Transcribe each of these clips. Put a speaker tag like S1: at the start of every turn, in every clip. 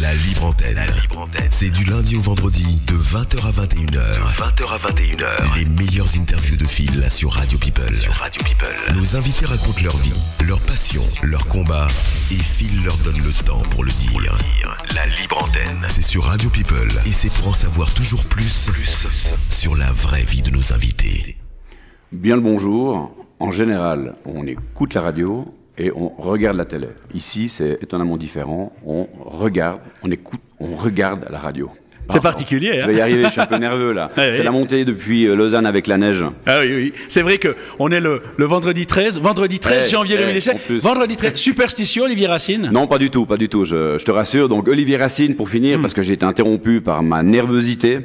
S1: La libre antenne. C'est du lundi au vendredi de 20h à 21h. Les meilleures interviews de Phil sur Radio People. Nos invités racontent leur vie, leur passion, leur combat et Phil leur donne le temps pour le dire. La libre antenne. C'est sur Radio People et c'est pour en savoir toujours plus sur la vraie vie de nos invités.
S2: Bien le bonjour. En général, on écoute la radio et on regarde la télé. Ici, c'est étonnamment différent. On regarde, on écoute, on regarde la radio.
S3: C'est particulier. Hein.
S2: Je vais y arriver, je suis un peu nerveux là.
S3: Ouais,
S2: c'est
S3: oui.
S2: la montée depuis Lausanne avec la neige.
S3: Ah oui. C'est vrai qu'on est le vendredi 13 janvier 2017. Vendredi 13, superstitieux, Olivier Racine.
S2: Non, pas du tout. Je te rassure. Donc, Olivier Racine, pour finir, parce que j'ai été interrompu par ma nervosité,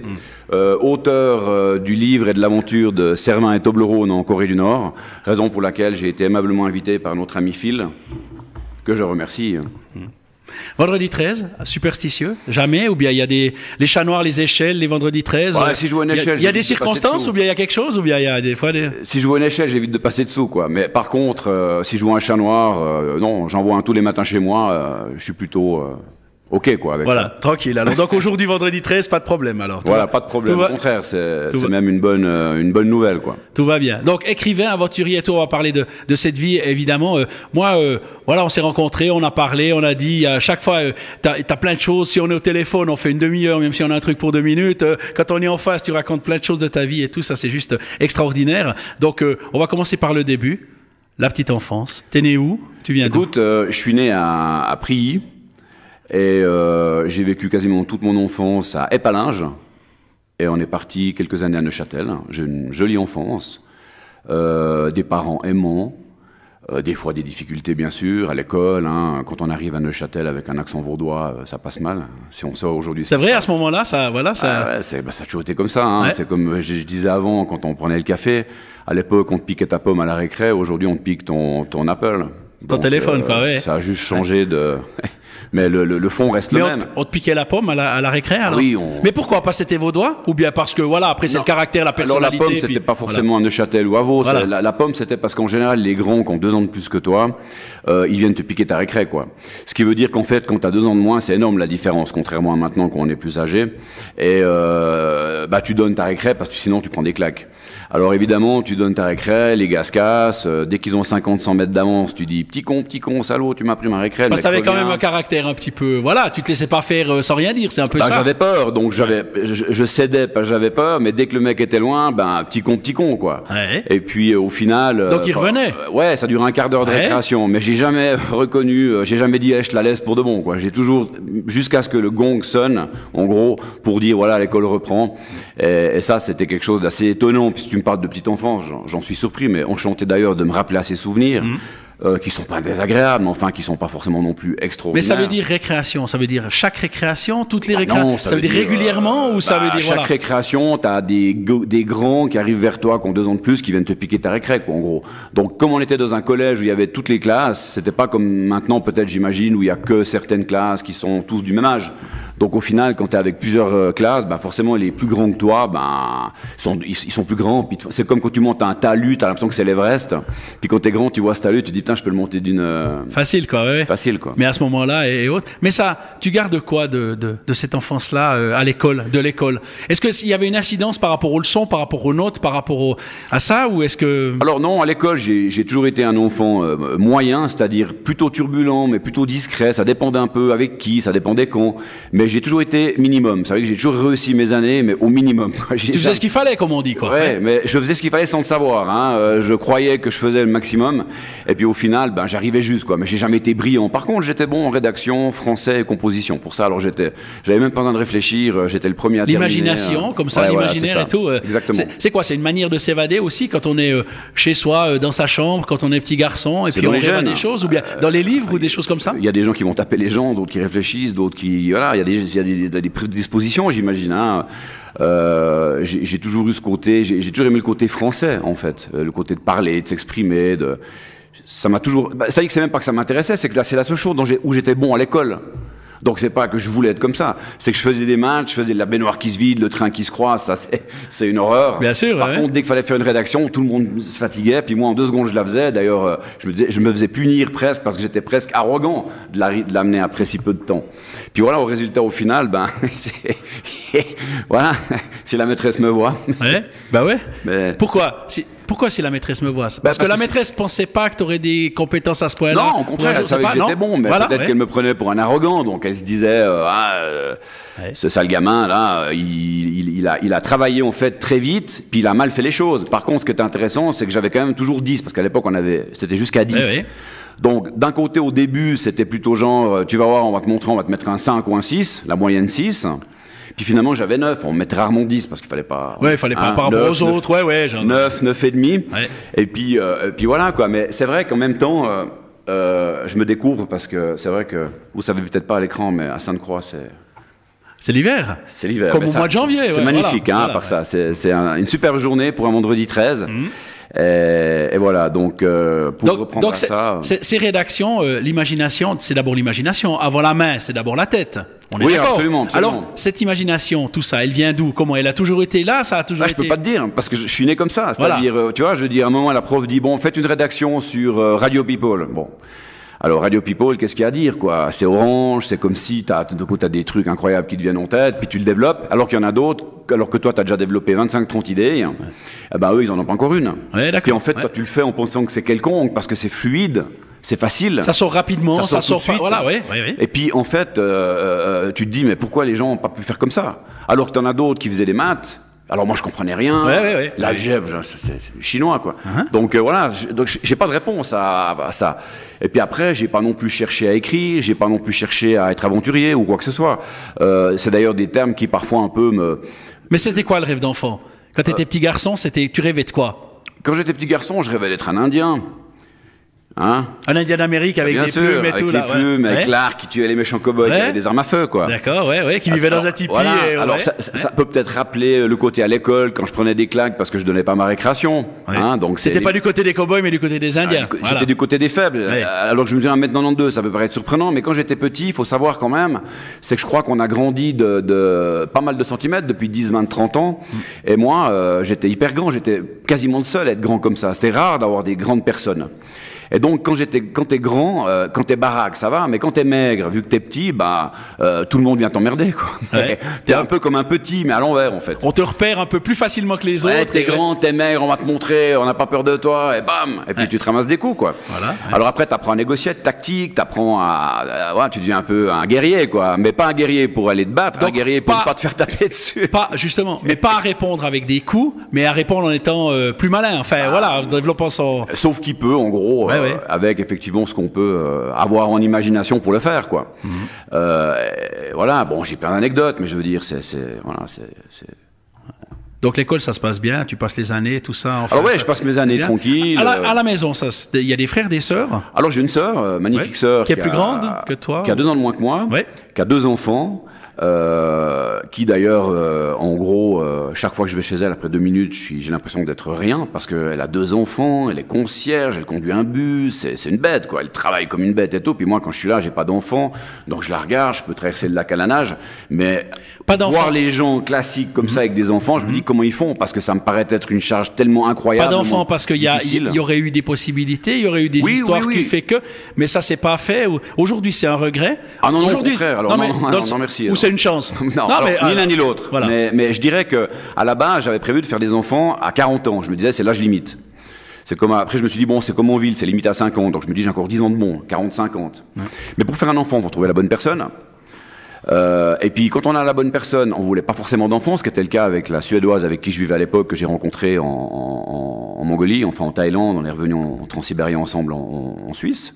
S2: auteur du livre et de l'aventure de Cervin et Toblerone en Corée du Nord, raison pour laquelle j'ai été aimablement invité par notre ami Phil, que je remercie.
S3: Vendredi 13, superstitieux, jamais, ou bien il y a les chats noirs, les échelles, les vendredis 13.
S2: Ouais, si je vois une échelle,
S3: il y a des circonstances, ou bien il y a quelque chose, ou bien il y a des fois des...
S2: Si je vois une échelle, j'évite de passer dessous, quoi. Mais par contre, si je vois un chat noir, non, j'en vois un tous les matins chez moi, je suis plutôt OK, quoi, avec
S3: voilà,
S2: ça.
S3: tranquille. Alors, donc aujourd'hui, vendredi 13, pas de problème, alors.
S2: Voilà, pas de problème. Au contraire, c'est même une bonne nouvelle, quoi.
S3: Tout va bien. Donc, écrivain, aventurier et tout, on va parler de cette vie, évidemment. Moi, voilà, on s'est rencontrés, on a parlé, on a dit, à chaque fois, t'as plein de choses. Si on est au téléphone, on fait une demi-heure, même si on a un truc pour 2 minutes. Quand on est en face, tu racontes plein de choses de ta vie et tout, ça, c'est juste extraordinaire. Donc, on va commencer par le début. La petite enfance. T'es né où? Tu viens d'où?
S2: Écoute, je suis né à Prilly. Et j'ai vécu quasiment toute mon enfance à Épalinges. Et on est parti quelques années à Neuchâtel. J'ai une jolie enfance. Des parents aimants. Des fois des difficultés, bien sûr, à l'école. Hein. Quand on arrive à Neuchâtel avec un accent vaudois, ça passe mal. Si on sort aujourd'hui...
S3: C'est vrai, à ce moment-là, ça... Voilà, ça...
S2: Ah ouais, ça a toujours été comme ça. Hein. Ouais. C'est comme je disais avant, quand on prenait le café. À l'époque, on te piquait ta pomme à la récré. Aujourd'hui, on te pique ton Apple.
S3: Ton téléphone, quoi, ouais.
S2: Ça a juste changé de... Mais le fond reste le même.
S3: On te piquait la pomme à la récré, alors?
S2: Oui.
S3: Mais pourquoi pas? C'était vaudois? Ou bien parce que, voilà, après c'est le caractère, la personnalité.
S2: Alors la pomme, c'était pas forcément à Neuchâtel ou à Vaud. Voilà. La pomme, c'était parce qu'en général, les grands qui ont 2 ans de plus que toi, ils viennent te piquer ta récré, quoi. Ce qui veut dire qu'en fait, quand tu as 2 ans de moins, c'est énorme la différence, contrairement à maintenant quand on est plus âgé. Et tu donnes ta récré parce que sinon tu prends des claques. Alors évidemment, tu donnes ta récré, les gars se cassent, dès qu'ils ont 50-100 mètres d'avance, tu dis petit con, salaud, tu m'as pris ma récré.
S3: Parce que t'avais quand même un caractère un petit peu, voilà, tu te laissais pas faire sans rien dire, c'est un peu ça.
S2: J'avais peur, donc je cédais, pas j'avais peur, mais dès que le mec était loin, petit con, quoi.
S3: Ouais.
S2: Et puis au final...
S3: Donc il revenait.
S2: Ouais, ça dure un quart d'heure de récréation, mais j'ai jamais reconnu, j'ai jamais dit je te la laisse pour de bon, quoi. J'ai toujours, jusqu'à ce que le gong sonne, en gros, pour dire voilà, l'école reprend. Et ça, c'était quelque chose d'assez étonnant, puisque tu me parles de petite enfance, j'en suis surpris, mais enchanté d'ailleurs de me rappeler à ces souvenirs. Qui sont pas désagréables, mais enfin qui sont pas forcément non plus extraordinaires.
S3: Mais ça veut dire récréation, ça veut dire chaque récréation, toutes les récréations, ça veut dire régulièrement ou ça veut dire
S2: chaque récréation, t'as des grands qui arrivent vers toi, qui ont 2 ans de plus, qui viennent te piquer ta récré, quoi, en gros. Donc comme on était dans un collège où il y avait toutes les classes, c'était pas comme maintenant peut-être j'imagine où il y a que certaines classes qui sont tous du même âge. Donc au final, quand tu es avec plusieurs classes, forcément les plus grands que toi, ils sont plus grands. Puis c'est comme quand tu montes à un talus, tu as l'impression que c'est l'Everest. Puis quand tu es grand, tu vois ce talus, tu te dis putain, je peux le monter d'une...
S3: Facile, quoi, ouais.
S2: Facile, quoi.
S3: Mais à ce moment-là et autres. Mais ça, tu gardes quoi de cette enfance-là à l'école, de l'école? Est-ce qu'il y avait une incidence par rapport aux leçons, par rapport aux notes, par rapport à ça, ou est-ce que... Alors
S2: non, à l'école, j'ai toujours été un enfant moyen, c'est-à-dire plutôt turbulent, mais plutôt discret. Ça dépendait un peu avec qui, ça dépendait quand. Mais j'ai toujours été minimum. Ça veut dire que j'ai toujours réussi mes années, mais au minimum.
S3: Tu faisais ce qu'il fallait, comme on dit, quoi.
S2: Ouais, mais je faisais ce qu'il fallait sans le savoir. Hein. Je croyais que je faisais le maximum. Et puis au final, j'arrivais juste, quoi. Mais j'ai jamais été brillant. Par contre, j'étais bon en rédaction, français et composition. Pour ça, alors j'avais même pas besoin de réfléchir. J'étais le premier à terminer.
S3: L'imagination, comme ça, l'imaginaire et tout.
S2: Exactement.
S3: C'est quoi? C'est une manière de s'évader aussi quand on est chez soi, dans sa chambre, quand on est petit garçon, et puis on rêve des choses, ou bien dans les livres ou des choses comme ça?
S2: Il y a des gens qui vont taper les gens, d'autres qui réfléchissent, d'autres qui... Voilà, il y a des prédispositions, j'imagine. Hein. J'ai toujours eu ce côté, j'ai toujours aimé le côté français, en fait. Le côté de parler, de s'exprimer, ça m'a toujours... C'est-à-dire que c'est même pas que ça m'intéressait, c'est que là, c'est la seule chose où j'étais bon à l'école. Donc c'est pas que je voulais être comme ça, c'est que je faisais des matchs, je faisais de la baignoire qui se vide, le train qui se croise, ça c'est une horreur.
S3: Bien sûr.
S2: Par contre, dès qu'il fallait faire une rédaction, tout le monde se fatiguait, puis moi en 2 secondes je la faisais. D'ailleurs, je me faisais punir presque parce que j'étais presque arrogant de l'amener après si peu de temps. Puis voilà, au résultat, au final, voilà, si la maîtresse me voit.
S3: Ouais, bah ouais.
S2: Mais
S3: Pourquoi si la maîtresse me voit? Parce que la maîtresse pensait pas que tu aurais des compétences à ce point-là.
S2: Non, au contraire, elle savait que j'étais bon, mais voilà, peut-être qu'elle me prenait pour un arrogant, donc elle se disait ce sale gamin là, il a travaillé en fait très vite, puis il a mal fait les choses. Par contre, ce qui était intéressant, c'est que j'avais quand même toujours 10, parce qu'à l'époque c'était jusqu'à 10.
S3: Ouais.
S2: Donc d'un côté au début, c'était plutôt genre tu vas voir, on va te montrer, on va te mettre un 5 ou un 6, la moyenne 6. Puis finalement, j'avais 9. On mettait rarement 10 parce qu'il fallait pas.
S3: Ouais, il fallait pas par rapport aux autres. Ouais, genre
S2: 9 et demi.
S3: Ouais.
S2: Et puis voilà, quoi. Mais c'est vrai qu'en même temps, je me découvre parce que c'est vrai que vous savez peut-être pas à l'écran, mais à Sainte-Croix,
S3: c'est l'hiver.
S2: C'est l'hiver.
S3: Comme au mois de janvier.
S2: C'est magnifique, voilà, à part ça. C'est une superbe journée pour un vendredi 13. Et voilà, donc pour reprendre ça...
S3: Ces rédactions, l'imagination, c'est d'abord l'imagination. Avant la main, c'est d'abord la tête.
S2: Oui, absolument.
S3: Alors, cette imagination, tout ça, elle vient d'où? Comment? Elle a toujours été là? Ça a toujours été...
S2: Je peux pas te dire, parce que je suis né comme ça. C'est-à-dire, tu vois, je veux dire, à un moment, la prof dit, bon, faites une rédaction sur Radio People. Bon. Alors, Radio People, qu'est-ce qu'il y a à dire, quoi? C'est orange, c'est comme si tout coup, t'as des trucs incroyables qui te viennent en tête, puis tu le développes, alors qu'il y en a d'autres, alors que toi, t'as déjà développé 25-30 idées, eux, ils en ont pas encore une.
S3: Ouais, d'accord.
S2: Puis en fait, toi, tu le fais en pensant que c'est quelconque, parce que c'est fluide, c'est facile.
S3: Ça sort rapidement, ça sort
S2: tout de suite.
S3: Voilà, oui.
S2: Et puis, en fait, tu te dis, mais pourquoi les gens n'ont pas pu faire comme ça? Alors que t'en as d'autres qui faisaient des maths. Alors moi je comprenais rien, l'algèbre, c'est chinois quoi. Donc voilà, j'ai pas de réponse à ça. Et puis après, j'ai pas non plus cherché à écrire, j'ai pas non plus cherché à être aventurier ou quoi que ce soit. C'est d'ailleurs des termes qui parfois un peu me...
S3: Mais c'était quoi le rêve d'enfant? Quand tu étais petit garçon, tu rêvais de quoi?
S2: Quand j'étais petit garçon, je rêvais d'être un Indien.
S3: Un Indien d'Amérique avec des plumes et tout.
S2: Avec les plumes, avec l'art qui tuait les méchants cow-boys, qui avaient des armes à feu, quoi.
S3: D'accord, qui vivait dans un tipi.
S2: Voilà. Alors ça peut peut-être rappeler le côté à l'école, quand je prenais des claques parce que je donnais pas ma récréation. Donc
S3: c'était pas du côté des cow-boys, mais du côté des Indiens.
S2: J'étais du côté des faibles. Alors que je mesure 1m92, ça peut paraître surprenant, mais quand j'étais petit, il faut savoir quand même, c'est que je crois qu'on a grandi de pas mal de centimètres depuis 10, 20, 30 ans. Et moi, j'étais hyper grand, j'étais quasiment le seul à être grand comme ça. C'était rare d'avoir des grandes personnes. Et donc, quand t'es grand, quand t'es baraque, ça va, mais quand t'es maigre, vu que t'es petit, tout le monde vient t'emmerder, quoi. T'es un peu comme un petit, mais à l'envers, en fait.
S3: On te repère un peu plus facilement que les autres.
S2: T'es grand, t'es maigre, on va te montrer, on n'a pas peur de toi, et bam! Et puis tu te ramasses des coups, quoi.
S3: Voilà.
S2: Alors après, t'apprends à négocier, tactique, t'apprends tu deviens un peu un guerrier, quoi. Mais pas un guerrier pour aller te battre, donc, un guerrier pour ne pas te faire taper dessus.
S3: Mais pas à répondre avec des coups, mais à répondre en étant plus malin. Enfin, en développant son...
S2: Sauf qui peut, en gros. Avec effectivement ce qu'on peut avoir en imagination pour le faire, quoi. Voilà, bon, j'ai plein d'anecdotes, mais je veux dire,
S3: Donc l'école, ça se passe bien, tu passes les années, tout ça.
S2: Enfin, alors je passe mes années tranquilles.
S3: À la maison, il y a des frères, des sœurs?
S2: Alors j'ai une sœur, magnifique sœur.
S3: Qui est plus grande que toi?
S2: Qui a 2 ans de moins que moi, qui a 2 enfants. Qui d'ailleurs, en gros, chaque fois que je vais chez elle, après 2 minutes, j'ai l'impression d'être rien, parce qu'elle a 2 enfants, elle est concierge, elle conduit un bus, c'est une bête, quoi. Elle travaille comme une bête et tout. Puis moi, quand je suis là, j'ai pas d'enfants, donc je la regarde, je peux traverser le lac à la nage, mais voir les gens classiques comme ça avec des enfants, je me dis comment ils font, parce que ça me paraît être une charge tellement incroyable.
S3: Pas d'enfants, parce qu'il y aurait eu des possibilités, il y aurait eu des histoires qui fait que, mais ça c'est pas fait. Aujourd'hui, c'est un regret.
S2: Ah non, au contraire. Alors non, merci.
S3: Ou c'est une chance.
S2: Non, ni l'un ni l'autre. Voilà. Mais je dirais que à la base, j'avais prévu de faire des enfants à 40 ans. Je me disais, c'est l'âge limite. Après, je me suis dit, bon, c'est comme en ville, c'est limite à 50. Donc je me dis, j'ai encore 10 ans de bon, 40-50. Mais pour faire un enfant, il faut trouver la bonne personne. Et puis, quand on a la bonne personne, on voulait pas forcément d'enfants, ce qui était le cas avec la Suédoise avec qui je vivais à l'époque, que j'ai rencontrée en Mongolie, enfin en Thaïlande. On est revenus en Transsibérie ensemble en Suisse.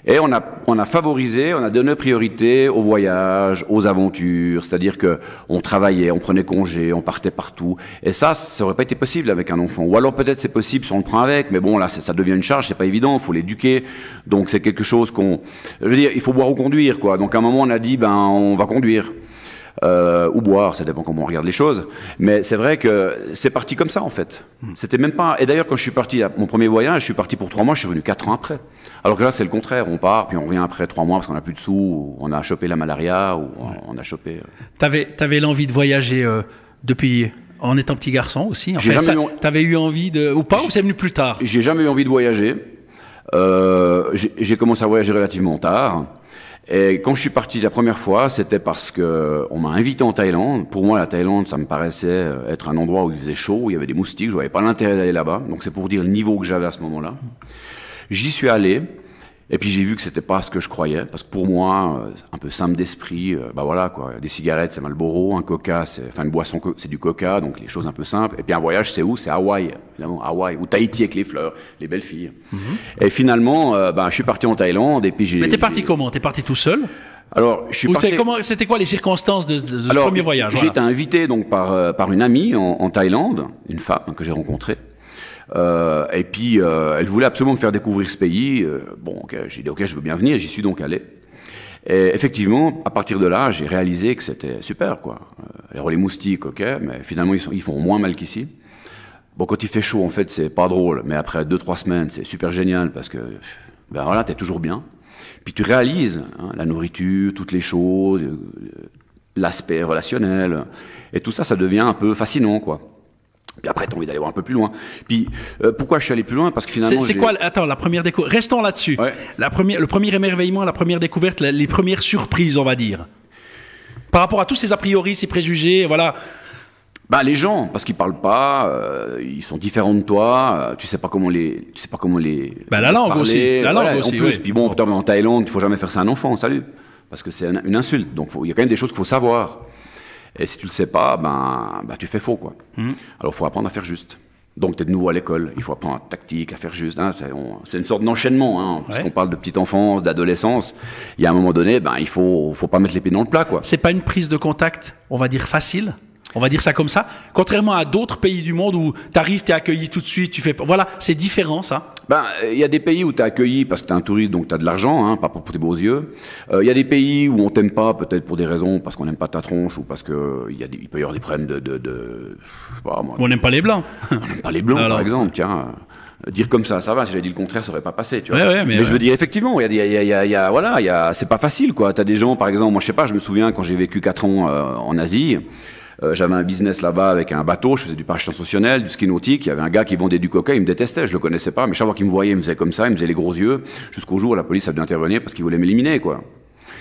S2: Et on a favorisé, on a donné priorité aux voyages, aux aventures, c'est-à-dire qu'on travaillait, on prenait congé, on partait partout. Et ça aurait pas été possible avec un enfant. Ou alors peut-être c'est possible si on le prend avec, mais bon là ça devient une charge, c'est pas évident, il faut l'éduquer. Donc c'est quelque chose je veux dire, il faut boire ou conduire, quoi. Donc à un moment on a dit, on va conduire. ou boire, ça dépend comment on regarde les choses. Mais c'est vrai que c'est parti comme ça en fait. C'était même pas. Et d'ailleurs, quand je suis parti à mon premier voyage, je suis parti pour 3 mois, je suis revenu 4 ans après. Alors que là, c'est le contraire. On part, puis on revient après 3 mois parce qu'on n'a plus de sous, ou on a chopé la malaria, ou on a chopé.
S3: T'avais l'envie de voyager depuis. En étant petit garçon aussi. T'avais eu envie de. Ou pas, ou c'est venu plus tard?
S2: J'ai jamais eu envie de voyager. J'ai commencé à voyager relativement tard. Et quand je suis parti la première fois, c'était parce qu'on m'a invité en Thaïlande. Pour moi, la Thaïlande, ça me paraissait être un endroit où il faisait chaud, où il y avait des moustiques. Je ne voyais pas l'intérêt d'aller là-bas. Donc c'est pour dire le niveau que j'avais à ce moment-là. J'y suis allé. Et puis j'ai vu que c'était pas ce que je croyais, parce que pour moi, un peu simple d'esprit, bah voilà quoi, des cigarettes c'est Marlboro, un coca, une boisson c'est du coca, donc les choses un peu simples. Et puis un voyage c'est où? C'est Hawaï, évidemment, Hawaï, ou Tahiti avec les fleurs, les belles filles. Et finalement, je suis parti en Thaïlande et puis j'ai.
S3: Mais t'es parti comment? T'es parti tout seul?
S2: Alors, je suis parti.
S3: C'était quoi les circonstances de ce premier voyage?
S2: J'ai été invité donc par une amie en Thaïlande, une femme que j'ai rencontrée. Et puis, elle voulait absolument me faire découvrir ce pays. J'ai dit, ok, je veux bien venir. J'y suis donc allé. Et effectivement, à partir de là, j'ai réalisé que c'était super, quoi. Alors, les moustiques, ok, mais finalement, ils font moins mal qu'ici. Bon, quand il fait chaud, en fait, c'est pas drôle. Mais après 2-3 semaines, c'est super génial parce que, ben voilà, t'es toujours bien. Puis tu réalises la nourriture, toutes les choses, l'aspect relationnel. Et tout ça, ça devient un peu fascinant, quoi. Puis après, tu as envie d'aller voir un peu plus loin. Puis, pourquoi je suis allé plus loin? Parce que finalement.
S3: C'est quoi? Attends, la première découverte. Restons là-dessus.
S2: Ouais.
S3: Le premier émerveillement, la première découverte, les premières surprises, on va dire. Par rapport à tous ces a priori, ces préjugés, voilà.
S2: Bah, les gens, parce qu'ils parlent pas, ils sont différents de toi, tu sais pas comment les.
S3: Bah, la langue
S2: parler,
S3: aussi. La langue aussi.
S2: En plus, oui. Puis bon, en Thaïlande, il faut jamais faire ça à un enfant, salut. Parce que c'est une insulte. Donc, il y a quand même des choses qu'il faut savoir. Et si tu le sais pas, tu fais faux, quoi. Alors, il faut apprendre à faire juste. Donc, tu es de nouveau à l'école. Il faut apprendre à tactique, à faire juste. Hein, c'est une sorte d'enchaînement. Parce qu'on parle de petite enfance, d'adolescence. Il y a un moment donné, il faut pas mettre les pieds dans le plat, quoi.
S3: C'est pas une prise de contact, on va dire, facile. On va dire ça comme ça. Contrairement à d'autres pays du monde où tu arrives, tu es accueilli tout de suite, tu fais. Voilà, c'est différent, ça.
S2: Il y a des pays où tu es accueilli parce que tu es un touriste, donc tu as de l'argent, pas pour tes beaux yeux. Il y a des pays où on t'aime pas, peut-être pour des raisons, parce qu'on n'aime pas ta tronche ou parce qu'il peut y avoir des problèmes
S3: on n'aime pas les blancs.
S2: On n'aime pas les blancs, par exemple, tiens. Dire comme ça va. Si j'avais dit le contraire, ça aurait pas passé, tu vois. Mais je veux dire, effectivement, c'est pas facile, quoi. T'as des gens, par exemple, moi, je sais pas, je me souviens quand j'ai vécu 4 ans en Asie. J'avais un business là-bas avec un bateau, je faisais du parachute ascensionnel, du ski nautique. Il y avait un gars qui vendait du coca, il me détestait, je le connaissais pas, mais chaque fois qu'il me voyait, il me faisait comme ça, il me faisait les gros yeux, jusqu'au jour où la police a dû intervenir parce qu'il voulait m'éliminer, quoi.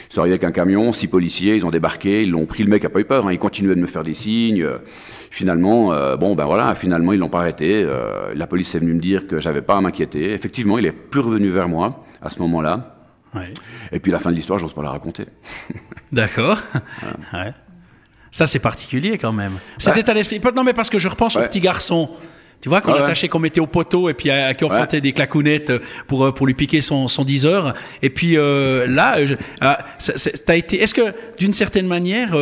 S2: Ils sont arrivés avec un camion, 6 policiers, ils ont débarqué, ils l'ont pris, le mec a pas eu peur, il continuait de me faire des signes. Finalement, finalement ils l'ont pas arrêté. La police est venue me dire que j'avais pas à m'inquiéter. Effectivement, il est plus revenu vers moi à ce moment-là.
S3: Ouais.
S2: Et puis la fin de l'histoire, j'ose pas la raconter.
S3: D'accord. Ouais. Ça, c'est particulier quand même. Cet état d'esprit. Non, mais parce que je repense au petit garçon. Tu vois, qu'on attachait, qu'on mettait au poteau et puis qui on fantait des clacounettes pour lui piquer son 10 heures. Et puis là, t'as été. Est-ce que d'une certaine manière,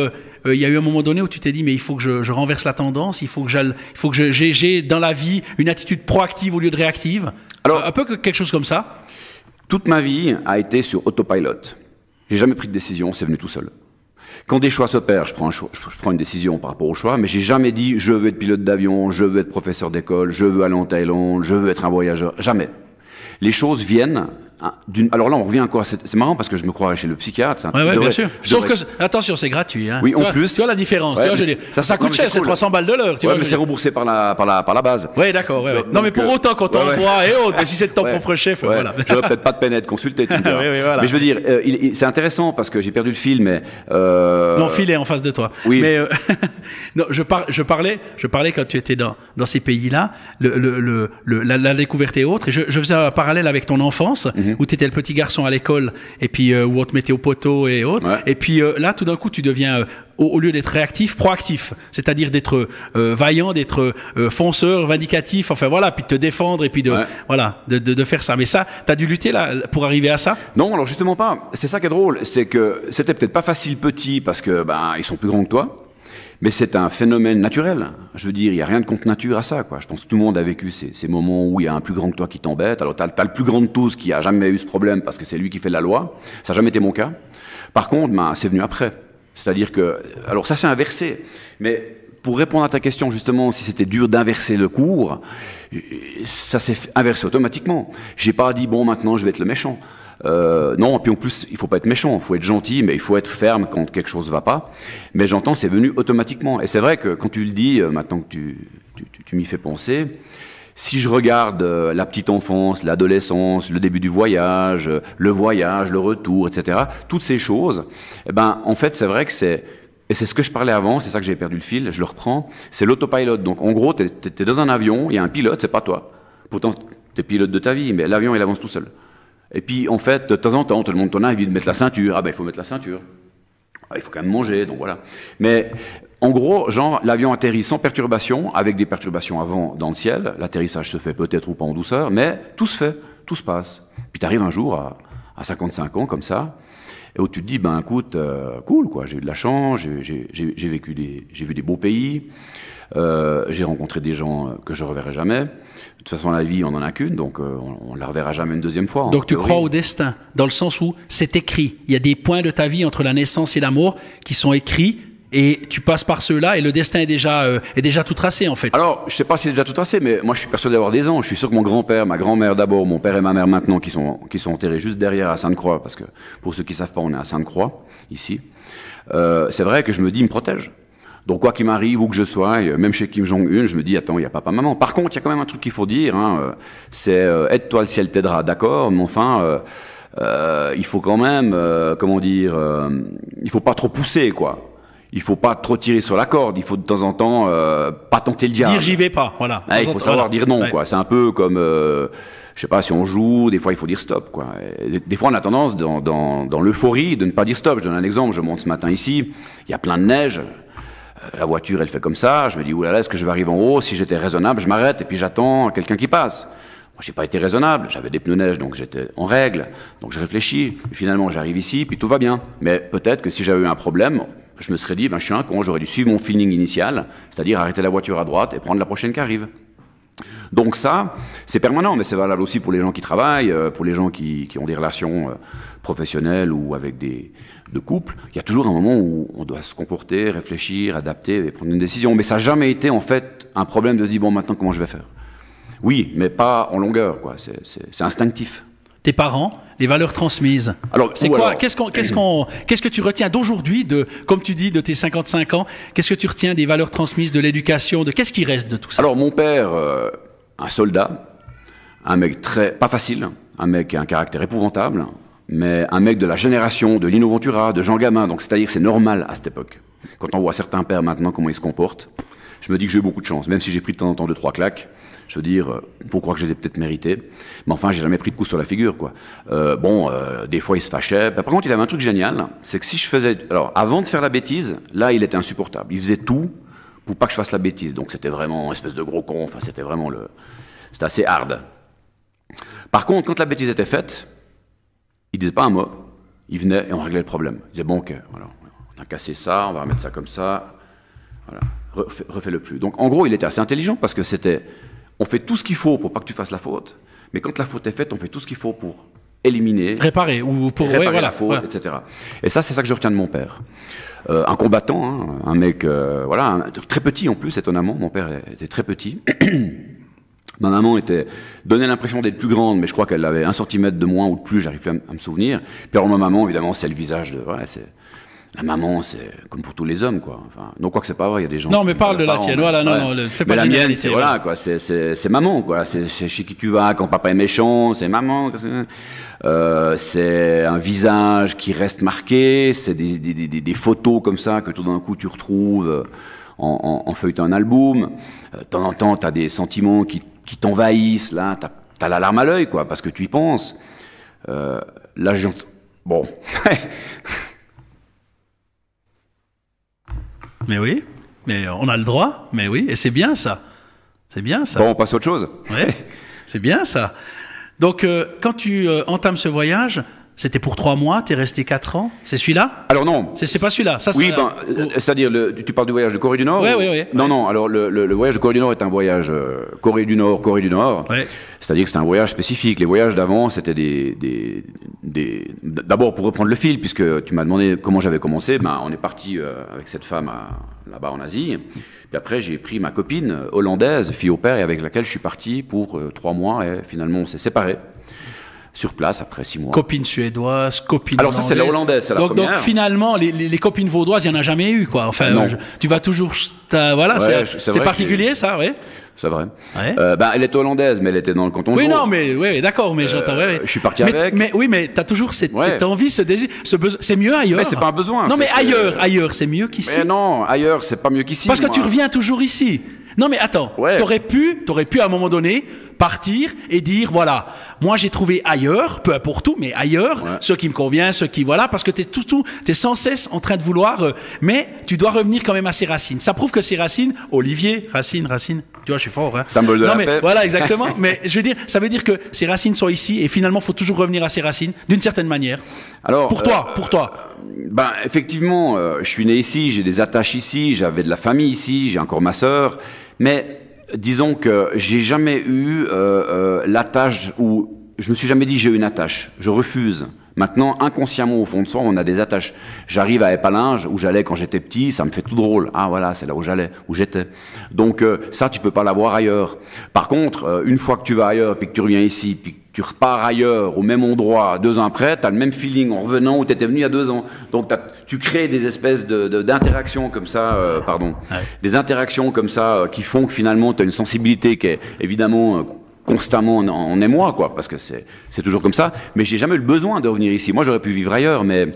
S3: il y a eu un moment donné où tu t'es dit, mais il faut que je renverse la tendance, il faut que j'ai dans la vie une attitude proactive au lieu de réactive. Alors, un peu quelque chose comme ça.
S2: Toute ma vie a été sur autopilote. J'ai jamais pris de décision, c'est venu tout seul. Quand des choix s'opèrent, je prends une décision par rapport au choix, mais j'ai jamais dit je veux être pilote d'avion, je veux être professeur d'école, je veux aller en Thaïlande, je veux être un voyageur. Jamais. Les choses viennent. Alors là, on revient encore. C'est marrant parce que je me croirais chez le psychiatre.
S3: Oui, bien sûr. Sauf que, attention, c'est gratuit. Hein.
S2: Oui, en plus.
S3: Tu vois la différence.
S2: Ouais,
S3: tu vois, je veux dire, ça coûte cher, c'est 300 balles de l'heure.
S2: Mais c'est remboursé par la base.
S3: Oui, d'accord. Ouais. Non, mais pour autant, quand on voit, mais si c'est de ton propre chef, voilà.
S2: J'aurais peut-être pas de peine à être consulté.
S3: Voilà.
S2: Mais je veux dire, c'est intéressant parce que j'ai perdu le fil, mais.
S3: Non, Phil est en face de toi.
S2: Oui.
S3: Mais non, je parlais quand tu étais dans ces pays-là, la découverte et autres. Et je faisais un parallèle avec ton enfance, où tu étais le petit garçon à l'école et puis où on te mettait au poteau et autres. Et puis là, tout d'un coup, tu deviens, au lieu d'être réactif, proactif. C'est-à-dire d'être vaillant, d'être fonceur, vindicatif, enfin voilà, puis de te défendre et puis de faire ça. Mais ça, tu as dû lutter là pour arriver à ça?
S2: Non, alors justement pas. C'est ça qui est drôle, c'est que c'était peut-être pas facile petit parce que ils sont plus grands que toi. Mais c'est un phénomène naturel. Je veux dire, il n'y a rien de contre nature à ça, quoi. Je pense que tout le monde a vécu ces moments où il y a un plus grand que toi qui t'embête. Alors, t'as le plus grand de tous qui a jamais eu ce problème parce que c'est lui qui fait la loi. Ça n'a jamais été mon cas. Par contre, c'est venu après. C'est-à-dire que... Alors ça, c'est inversé. Mais pour répondre à ta question, justement, si c'était dur d'inverser le cours, ça s'est inversé automatiquement. J'ai pas dit, bon, maintenant, je vais être le méchant. Non, puis en plus, il faut pas être méchant, il faut être gentil, mais il faut être ferme quand quelque chose va pas. Mais j'entends, c'est venu automatiquement. Et c'est vrai que quand tu le dis, maintenant que tu m'y fais penser, si je regarde la petite enfance, l'adolescence, le début du voyage, le retour, etc., toutes ces choses, eh ben, en fait, c'est vrai que c'est... Et c'est ce que je parlais avant, c'est ça que j'ai perdu le fil, je le reprends, c'est l'autopilot. Donc en gros, tu es dans un avion, il y a un pilote, c'est pas toi. Pourtant, tu es pilote de ta vie, mais l'avion, il avance tout seul. Et puis, en fait, de temps en temps, tout le monde t'en a envie de mettre la ceinture. Ah ben, il faut mettre la ceinture. Ah, il faut quand même manger, donc voilà. Mais en gros, genre, l'avion atterrit sans perturbation, avec des perturbations avant dans le ciel. L'atterrissage se fait peut-être ou pas en douceur, mais tout se fait, tout se passe. Puis tu arrives un jour à 55 ans, comme ça, et où tu te dis, ben écoute, cool, quoi, j'ai eu de la chance, j'ai vu des beaux pays, j'ai rencontré des gens que je ne reverrai jamais. De toute façon, la vie, on n'en a qu'une, donc on ne la reverra jamais une deuxième fois.
S3: Donc tu crois au destin, dans le sens où c'est écrit. Il y a des points de ta vie entre la naissance et la mort qui sont écrits, et tu passes par ceux-là, et le destin est déjà tout tracé, en fait.
S2: Alors, je ne sais pas s'il est déjà tout tracé, mais moi, je suis persuadé d'avoir des anges. Je suis sûr que mon grand-père, ma grand-mère d'abord, mon père et ma mère maintenant, qui sont enterrés juste derrière à Sainte-Croix, parce que pour ceux qui ne savent pas, on est à Sainte-Croix, ici. C'est vrai que je me dis, ils me protègent. Donc, quoi qu'il m'arrive, où que je sois, même chez Kim Jong-un, je me dis, attends, il n'y a papa, maman. Par contre, il y a quand même un truc qu'il faut dire, hein, c'est aide-toi, le ciel t'aidera, d'accord, mais enfin, il faut quand même, comment dire, il ne faut pas trop pousser, quoi. Il ne faut pas trop tirer sur la corde, il faut de temps en temps pas tenter le diable.
S3: Dire j'y vais pas, voilà.
S2: Il faut savoir dire non, quoi. C'est un peu comme, je sais pas, si on joue, des fois il faut dire stop, quoi. Des fois on a tendance, dans l'euphorie, de ne pas dire stop. Je donne un exemple, je monte ce matin ici, il y a plein de neige, la voiture elle fait comme ça, je me dis, oulala, est-ce que je vais arriver en haut? Si j'étais raisonnable, je m'arrête et puis j'attends quelqu'un qui passe. Moi, j'ai pas été raisonnable, j'avais des pneus neige, donc j'étais en règle, donc je réfléchis. Et finalement, j'arrive ici, puis tout va bien. Mais peut-être que si j'avais eu un problème, je me serais dit, ben, je suis un con, j'aurais dû suivre mon feeling initial, c'est-à-dire arrêter la voiture à droite et prendre la prochaine qui arrive. Donc ça, c'est permanent, mais c'est valable aussi pour les gens qui travaillent, pour les gens qui ont des relations professionnelles ou avec de couple. Il y a toujours un moment où on doit se comporter, réfléchir, adapter et prendre une décision. Mais ça n'a jamais été en fait un problème de se dire, bon, maintenant, comment je vais faire? Oui, mais pas en longueur, quoi. C'est instinctif.
S3: Tes parents, les valeurs transmises.
S2: Alors,
S3: c'est quoi? Qu'est-ce que tu retiens d'aujourd'hui, comme tu dis, de tes 55 ans? Qu'est-ce que tu retiens des valeurs transmises, de l'éducation, qu'est-ce qui reste de tout ça?
S2: Alors, mon père, un soldat, un mec pas facile, un mec qui a un caractère épouvantable, mais un mec de la génération de Lino Ventura, de Jean Gabin, donc c'est-à-dire que c'est normal à cette époque. Quand on voit certains pères maintenant, comment ils se comportent, je me dis que j'ai eu beaucoup de chance, même si j'ai pris de temps en temps 2-3 claques. Je veux dire, pour croire que je les ai peut-être mérités. Mais enfin, j'ai jamais pris de coup sur la figure, quoi. Des fois, il se fâchait. Par contre, il avait un truc génial, c'est que si je faisais... Alors, avant de faire la bêtise, là, il était insupportable. Il faisait tout pour pas que je fasse la bêtise. Donc, c'était vraiment une espèce de gros con. Enfin, c'était vraiment C'était assez hard. Par contre, quand la bêtise était faite, il disait pas un mot. Il venait et on réglait le problème. Il disait, bon, ok, voilà, on a cassé ça, on va remettre ça comme ça. Voilà, refais-le plus. Donc, en gros, il était assez intelligent parce que c'était... On fait tout ce qu'il faut pour pas que tu fasses la faute, mais quand la faute est faite, on fait tout ce qu'il faut pour éliminer,
S3: réparer ou pour
S2: réparer la faute, etc. Et ça, c'est ça que je retiens de mon père. Un combattant, hein, un mec, très petit en plus, étonnamment. Mon père était très petit. Ma maman donnait l'impression d'être plus grande, mais je crois qu'elle avait 1 centimètre de moins ou de plus, j'arrive plus à me souvenir. Puis alors ma maman, évidemment, c'est le visage de... La maman, c'est comme pour tous les hommes, quoi. Enfin, non, quoi que c'est pas vrai, il y a des gens...
S3: Non, mais parle de la tienne, voilà, non, fais pas de
S2: généralité. La mienne, c'est, voilà, quoi, c'est maman, quoi. C'est chez qui tu vas quand papa est méchant, c'est maman. C'est un visage qui reste marqué, c'est des photos comme ça que tout d'un coup tu retrouves en feuilletant un album. De temps en temps, tu as des sentiments qui t'envahissent, là, t'as la larme à l'œil, quoi, parce que tu y penses. Là, bon...
S3: Mais oui, mais on a le droit, mais oui, et c'est bien ça. C'est bien ça.
S2: Bon, on passe à autre chose.
S3: Oui, c'est bien ça. Donc, quand tu entames ce voyage, c'était pour 3 mois, tu es resté 4 ans. C'est celui-là?
S2: Alors non.
S3: C'est pas celui-là. Ça,
S2: oui, c'est-à-dire, tu parles du voyage de Corée du Nord?
S3: Oui.
S2: Non, alors le voyage de Corée du Nord est un voyage Corée du Nord.
S3: Ouais.
S2: C'est-à-dire que c'est un voyage spécifique. Les voyages d'avant, c'était des d'abord pour reprendre le fil, puisque tu m'as demandé comment j'avais commencé, on est parti avec cette femme là-bas en Asie. Puis après, j'ai pris ma copine hollandaise, fille au père, et avec laquelle je suis parti pour 3 mois, et finalement on s'est séparés. Sur place, après 6 mois.
S3: Copine suédoise, copine
S2: Alors
S3: hollandaise.
S2: Ça, c'est la hollandaise, c'est la première.
S3: Donc finalement, les copines vaudoises, il n'y en a jamais eu, quoi. Enfin,
S2: non.
S3: Tu vas toujours... Voilà,
S2: ouais,
S3: c'est particulier, ça, oui.
S2: C'est vrai.
S3: Ouais.
S2: Elle était hollandaise, mais elle était dans le canton de Vaud.
S3: Oui, non, mais oui, d'accord, mais j'entends. Ouais.
S2: Je suis parti avec.
S3: Mais tu as toujours cette envie, ce désir, ce besoin. C'est mieux ailleurs.
S2: Mais c'est pas un besoin.
S3: Non, mais ailleurs, c'est mieux qu'ici.
S2: Mais non, ailleurs, c'est pas mieux qu'ici.
S3: Parce que tu reviens toujours ici. Non, mais attends, t'aurais pu à un moment donné partir et dire voilà, moi j'ai trouvé ailleurs, peu importe où, mais ailleurs, ce qui me convient, ce qui parce que t'es sans cesse en train de vouloir, mais tu dois revenir quand même à ses racines. Ça prouve que ses racines, Olivier, racine, tu vois, je suis fort, hein.
S2: Symbole de la paix.
S3: Voilà, exactement. Mais je veux dire, ça veut dire que ses racines sont ici et finalement, faut toujours revenir à ses racines d'une certaine manière.
S2: Alors,
S3: pour toi.
S2: Effectivement, je suis né ici, j'ai des attaches ici, j'avais de la famille ici, j'ai encore ma sœur, mais disons que j'ai jamais eu l'attache où je me suis jamais dit j'ai une attache, je refuse. Maintenant, inconsciemment, au fond de soi, on a des attaches. J'arrive à Épalinges, où j'allais quand j'étais petit, ça me fait tout drôle. Ah voilà, c'est là où j'allais, où j'étais. Donc ça, tu peux pas l'avoir ailleurs. Par contre, une fois que tu vas ailleurs, puis que tu reviens ici, puis que tu repars ailleurs, au même endroit, 2 ans après, tu as le même feeling en revenant où tu étais venu il y a 2 ans. Donc tu crées des espèces d'interactions comme ça, des interactions comme ça qui font que finalement, tu as une sensibilité qui est évidemment... constamment en émoi, quoi, parce que c'est toujours comme ça, mais j'ai jamais eu le besoin de revenir ici. Moi, j'aurais pu vivre ailleurs, mais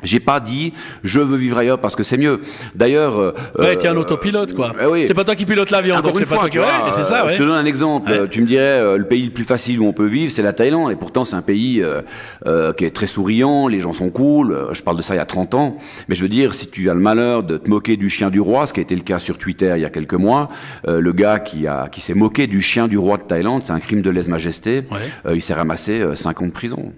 S2: j'ai pas dit je veux vivre ailleurs parce que c'est mieux. D'ailleurs,
S3: t'es un autopilote, quoi.
S2: Oui.
S3: C'est pas toi qui pilote l'avion, donc c'est pas toi qui. C'est ça.
S2: Je te donne un exemple. Tu me dirais le pays le plus facile où on peut vivre, c'est la Thaïlande, et pourtant c'est un pays qui est très souriant, les gens sont cool. Je parle de ça il y a 30 ans, mais je veux dire, si tu as le malheur de te moquer du chien du roi, ce qui a été le cas sur Twitter il y a quelques mois, le gars qui s'est moqué du chien du roi de Thaïlande, c'est un crime de lèse-majesté. Il s'est ramassé 5 ans de prison.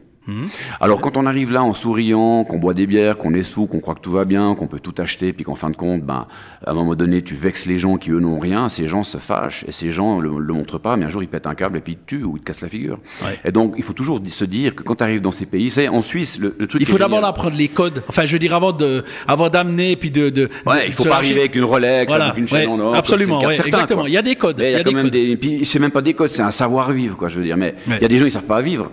S2: Alors quand on arrive là en souriant, qu'on boit des bières, qu'on est sous, qu'on croit que tout va bien, qu'on peut tout acheter, puis qu'en fin de compte, à un moment donné, tu vexes les gens qui eux n'ont rien, ces gens se fâchent, et ces gens le montrent pas, mais un jour ils pètent un câble et puis ils te tuent ou ils te cassent la figure. Et donc il faut toujours se dire que quand tu arrives dans ces pays, c'est en Suisse, le truc.
S3: Il faut d'abord apprendre les codes. Enfin, je veux dire avant d'amener puis de.
S2: Il faut pas arriver avec une Rolex, avec une chaîne en or.
S3: Absolument, exactement. Quoi. Il y a des codes.
S2: Il y a quand même puis c'est même pas des codes, c'est un savoir-vivre, quoi. Je veux dire, mais il y a des gens ils savent pas vivre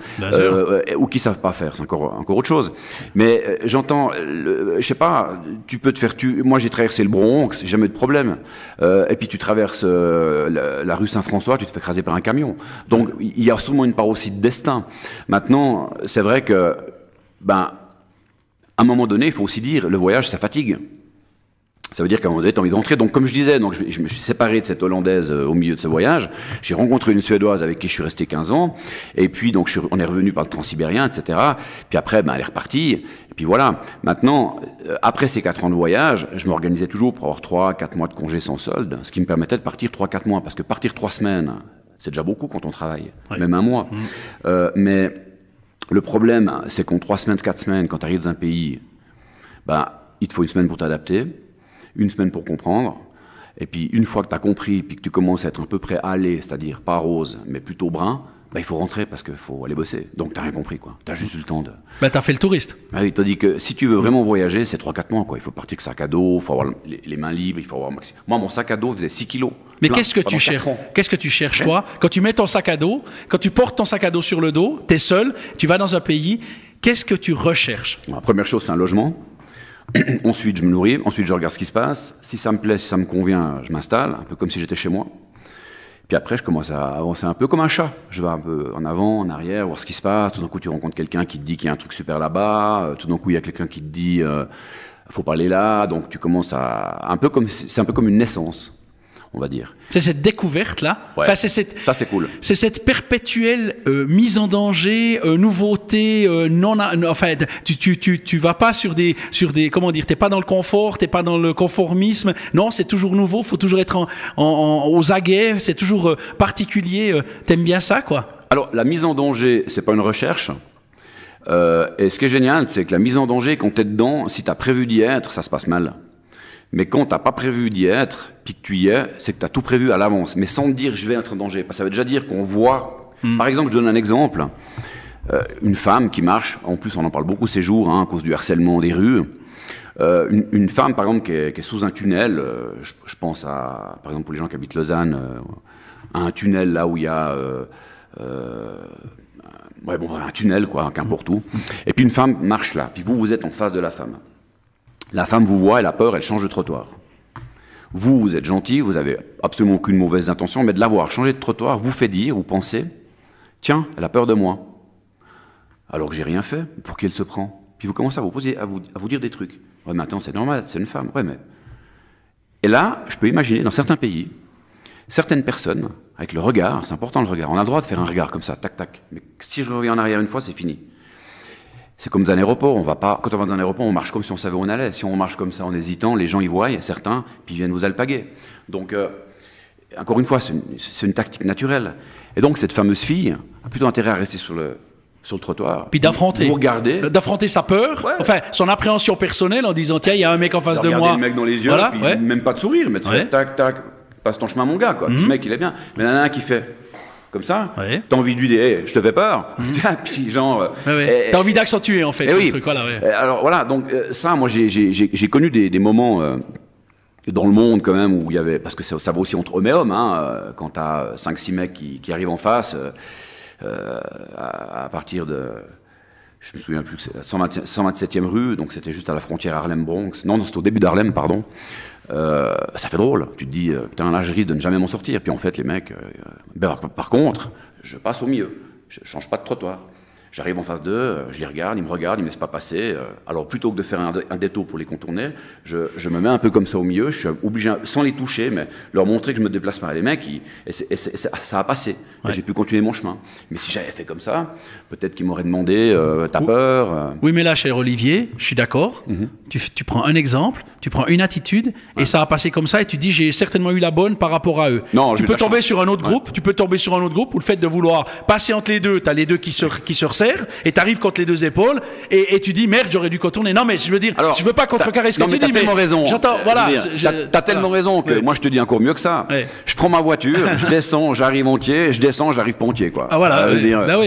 S2: ou qui savent pas faire. C'est encore autre chose. Mais j'entends, je sais pas, tu peux te faire tuer. Moi, j'ai traversé le Bronx, j'ai jamais eu de problème. Et puis tu traverses la rue Saint-François, tu te fais écraser par un camion. Donc il y a sûrement une part aussi de destin. Maintenant, c'est vrai que, à un moment donné, il faut aussi dire, le voyage, ça fatigue. Ça veut dire qu'à un moment donné, tu as envie de rentrer. Donc, comme je disais, je me suis séparé de cette Hollandaise au milieu de ce voyage. J'ai rencontré une Suédoise avec qui je suis resté 15 ans. Et puis, donc, on est revenu par le Transsibérien, etc. Puis après, elle est repartie. Et puis voilà. Maintenant, après ces 4 ans de voyage, je m'organisais toujours pour avoir 3-4 mois de congé sans solde, ce qui me permettait de partir 3-4 mois. Parce que partir 3 semaines, c'est déjà beaucoup quand on travaille. Même 1 mois. Mais le problème, c'est qu'en 3 semaines, 4 semaines, quand tu arrives dans un pays, il te faut 1 semaine pour t'adapter. 1 semaine pour comprendre, et puis une fois que tu as compris, puis que tu commences à être un peu prêt à aller, c'est-à-dire pas rose, mais plutôt brun, il faut rentrer parce qu'il faut aller bosser. Donc tu n'as rien compris, quoi. Tu as juste eu le temps de...
S3: tu as fait le touriste.
S2: Il t'a dit que si tu veux vraiment voyager, c'est 3-4 mois, quoi. Il faut partir avec sac à dos, il faut avoir les mains libres, il faut avoir... Moi, mon sac à dos faisait 6 kilos.
S3: Mais qu'est-ce que tu cherches ? Qu'est-ce que tu cherches, toi ? Quand tu mets ton sac à dos, quand tu portes ton sac à dos sur le dos, tu es seul, tu vas dans un pays, qu'est-ce que tu recherches ?
S2: La première chose, c'est un logement. Ensuite, je me nourris. Ensuite, je regarde ce qui se passe. Si ça me plaît, si ça me convient, je m'installe, un peu comme si j'étais chez moi. Puis après, je commence à avancer un peu comme un chat. Je vais un peu en avant, en arrière, voir ce qui se passe. Tout d'un coup, tu rencontres quelqu'un qui te dit qu'il y a un truc super là-bas. Tout d'un coup, il y a quelqu'un qui te dit faut pas aller là. Donc, tu commences à c'est un peu comme une naissance, on va dire.
S3: C'est cette découverte-là.
S2: Ouais.
S3: Enfin,
S2: ça, c'est cool.
S3: C'est cette perpétuelle mise en danger, nouveauté, enfin, tu vas pas sur des, comment dire, t'es pas dans le confort, t'es pas dans le conformisme. Non, c'est toujours nouveau, faut toujours être aux aguets, c'est toujours particulier. T'aimes bien ça, quoi?
S2: Alors, la mise en danger, c'est pas une recherche. Et ce qui est génial, c'est que la mise en danger, quand t'es dedans, si t'as prévu d'y être, ça se passe mal. Mais quand tu n'as pas prévu d'y être, puis que tu y es, c'est que tu as tout prévu à l'avance, mais sans te dire je vais être en danger. Ça veut déjà dire qu'on voit... Par exemple, je donne un exemple. une femme qui marche, en plus on en parle beaucoup ces jours, à cause du harcèlement des rues, une femme par exemple qui est sous un tunnel, je pense à, par exemple pour les gens qui habitent Lausanne, à un tunnel là où il y a... un tunnel, quoi, qu'importe où. Et puis une femme marche là, puis vous êtes en face de la femme. La femme vous voit, elle a peur, elle change de trottoir. Vous êtes gentil, vous avez absolument aucune mauvaise intention, mais de la voir changer de trottoir vous fait dire, vous pensez, tiens, elle a peur de moi. Alors que j'ai rien fait, pour qui elle se prend? Puis vous commencez à vous poser, à vous dire des trucs. Ouais, mais attends, c'est normal, c'est une femme. Ouais, mais... Et là, je peux imaginer, dans certains pays, certaines personnes, avec le regard, c'est important le regard, on a le droit de faire un regard comme ça, tac, tac. Mais si je reviens en arrière une fois, c'est fini. C'est comme dans un aéroport, on va pas, quand on va dans un aéroport, on marche comme si on savait où on allait. Si on marche comme ça en hésitant, les gens y voient, certains, puis ils viennent vous alpaguer. Donc, encore une fois, c'est une tactique naturelle. Et donc, cette fameuse fille a plutôt intérêt à rester sur le trottoir.
S3: Puis d'affronter.
S2: Vous regardez.
S3: D'affronter sa peur, enfin, son appréhension personnelle en disant, tiens, il y a un mec en face de moi.
S2: Regarder le mec dans les yeux, voilà, puis même pas de sourire, mais de faire tac, tac, passe ton chemin, mon gars, quoi. Le mec, il est bien. Mais il y en a un qui fait... Comme ça, t'as envie de lui dire, hey, je te fais peur. Puis genre,
S3: t'as envie d'accentuer en fait le truc, voilà.
S2: Alors voilà, donc ça, moi j'ai connu des moments dans le monde quand même où il y avait, parce que ça va aussi entre hommes et hommes, quand t'as 5-6 mecs qui arrivent en face, à partir de, je me souviens plus, 127e rue, donc c'était juste à la frontière Harlem-Bronx. Non, c'était au début d'Harlem, pardon. Ça fait drôle, tu te dis, putain là je risque de ne jamais m'en sortir, puis en fait les mecs, par contre, je passe au milieu, je change pas de trottoir, j'arrive en face d'eux, je les regarde, ils me laissent pas passer, alors plutôt que de faire un détour pour les contourner, je me mets un peu comme ça au milieu, je suis obligé, sans les toucher, mais leur montrer que je me déplace pas, les mecs, ça a passé, et j'ai pu continuer mon chemin, mais si j'avais fait comme ça, peut-être qu'ils m'auraient demandé, t'as peur
S3: Oui, mais là, cher Olivier, je suis d'accord, tu prends un exemple, tu prends une attitude, et ça a passé comme ça, et tu dis, j'ai certainement eu la bonne par rapport à eux.
S2: Non,
S3: tu peux tomber sur un autre groupe, tu peux tomber sur un autre groupe, où le fait de vouloir passer entre les deux, t'as les deux qui se resserrent, et t'arrives contre les deux épaules, et tu dis, merde, j'aurais dû contourner. Non, mais je veux dire, alors, je veux pas contrecarrer ce que tu dis, mais...
S2: t'as tellement raison.
S3: J'entends, voilà.
S2: T'as tellement raison que moi, je te dis encore mieux que ça. Ouais. Je prends ma voiture, je descends, j'arrive entier, je descends, j'arrive pas entier, quoi.
S3: Ah, voilà.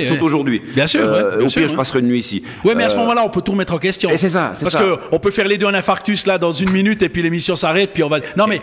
S2: Surtout aujourd'hui.
S3: Bien sûr.
S2: Au pire, je passerai une nuit ici.
S3: Oui, mais à ce moment-là, on peut tout remettre en question.
S2: Et c'est ça, c'est ça.
S3: Parce qu'on peut faire les deux en infarctus, là, dans une minute, et puis l'émission s'arrête, puis on va... Non, mais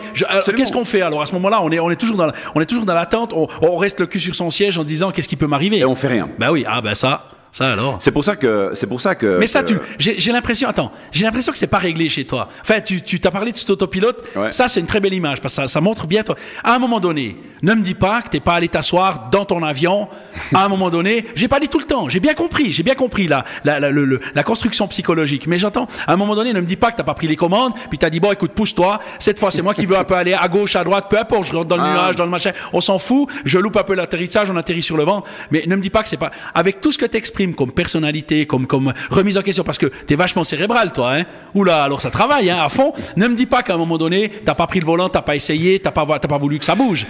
S3: qu'est-ce qu'on fait, alors, à ce moment-là? On est toujours dans l'attente, on reste le cul sur son siège en disant, qu'est-ce qui peut m'arriver?
S2: Et on fait rien.
S3: Ben oui, ça alors.
S2: C'est pour ça que.
S3: Mais ça, j'ai l'impression que c'est pas réglé chez toi. Enfin, tu t'as parlé de cet autopilote. Ouais. Ça, c'est une très belle image parce que ça montre bien toi. À un moment donné, ne me dis pas que t'es pas allé t'asseoir dans ton avion. À un moment donné, j'ai pas dit tout le temps. J'ai bien compris la construction psychologique. Mais j'entends. À un moment donné, ne me dis pas que t'as pas pris les commandes. Puis t'as dit bon, écoute, pousse-toi. Cette fois, c'est moi qui veux un peu aller à gauche, à droite, peu importe. Je rentre dans le nuage, dans le machin. On s'en fout. Je loupe un peu l'atterrissage, on atterrit sur le vent. Mais ne me dis pas que c'est pas avec tout ce que t'exprimes comme personnalité, comme remise en question, parce que t'es vachement cérébral, toi, hein. Oula, alors ça travaille, hein, à fond. Ne me dis pas qu'à un moment donné, t'as pas pris le volant, t'as pas essayé, t'as pas voulu que ça bouge.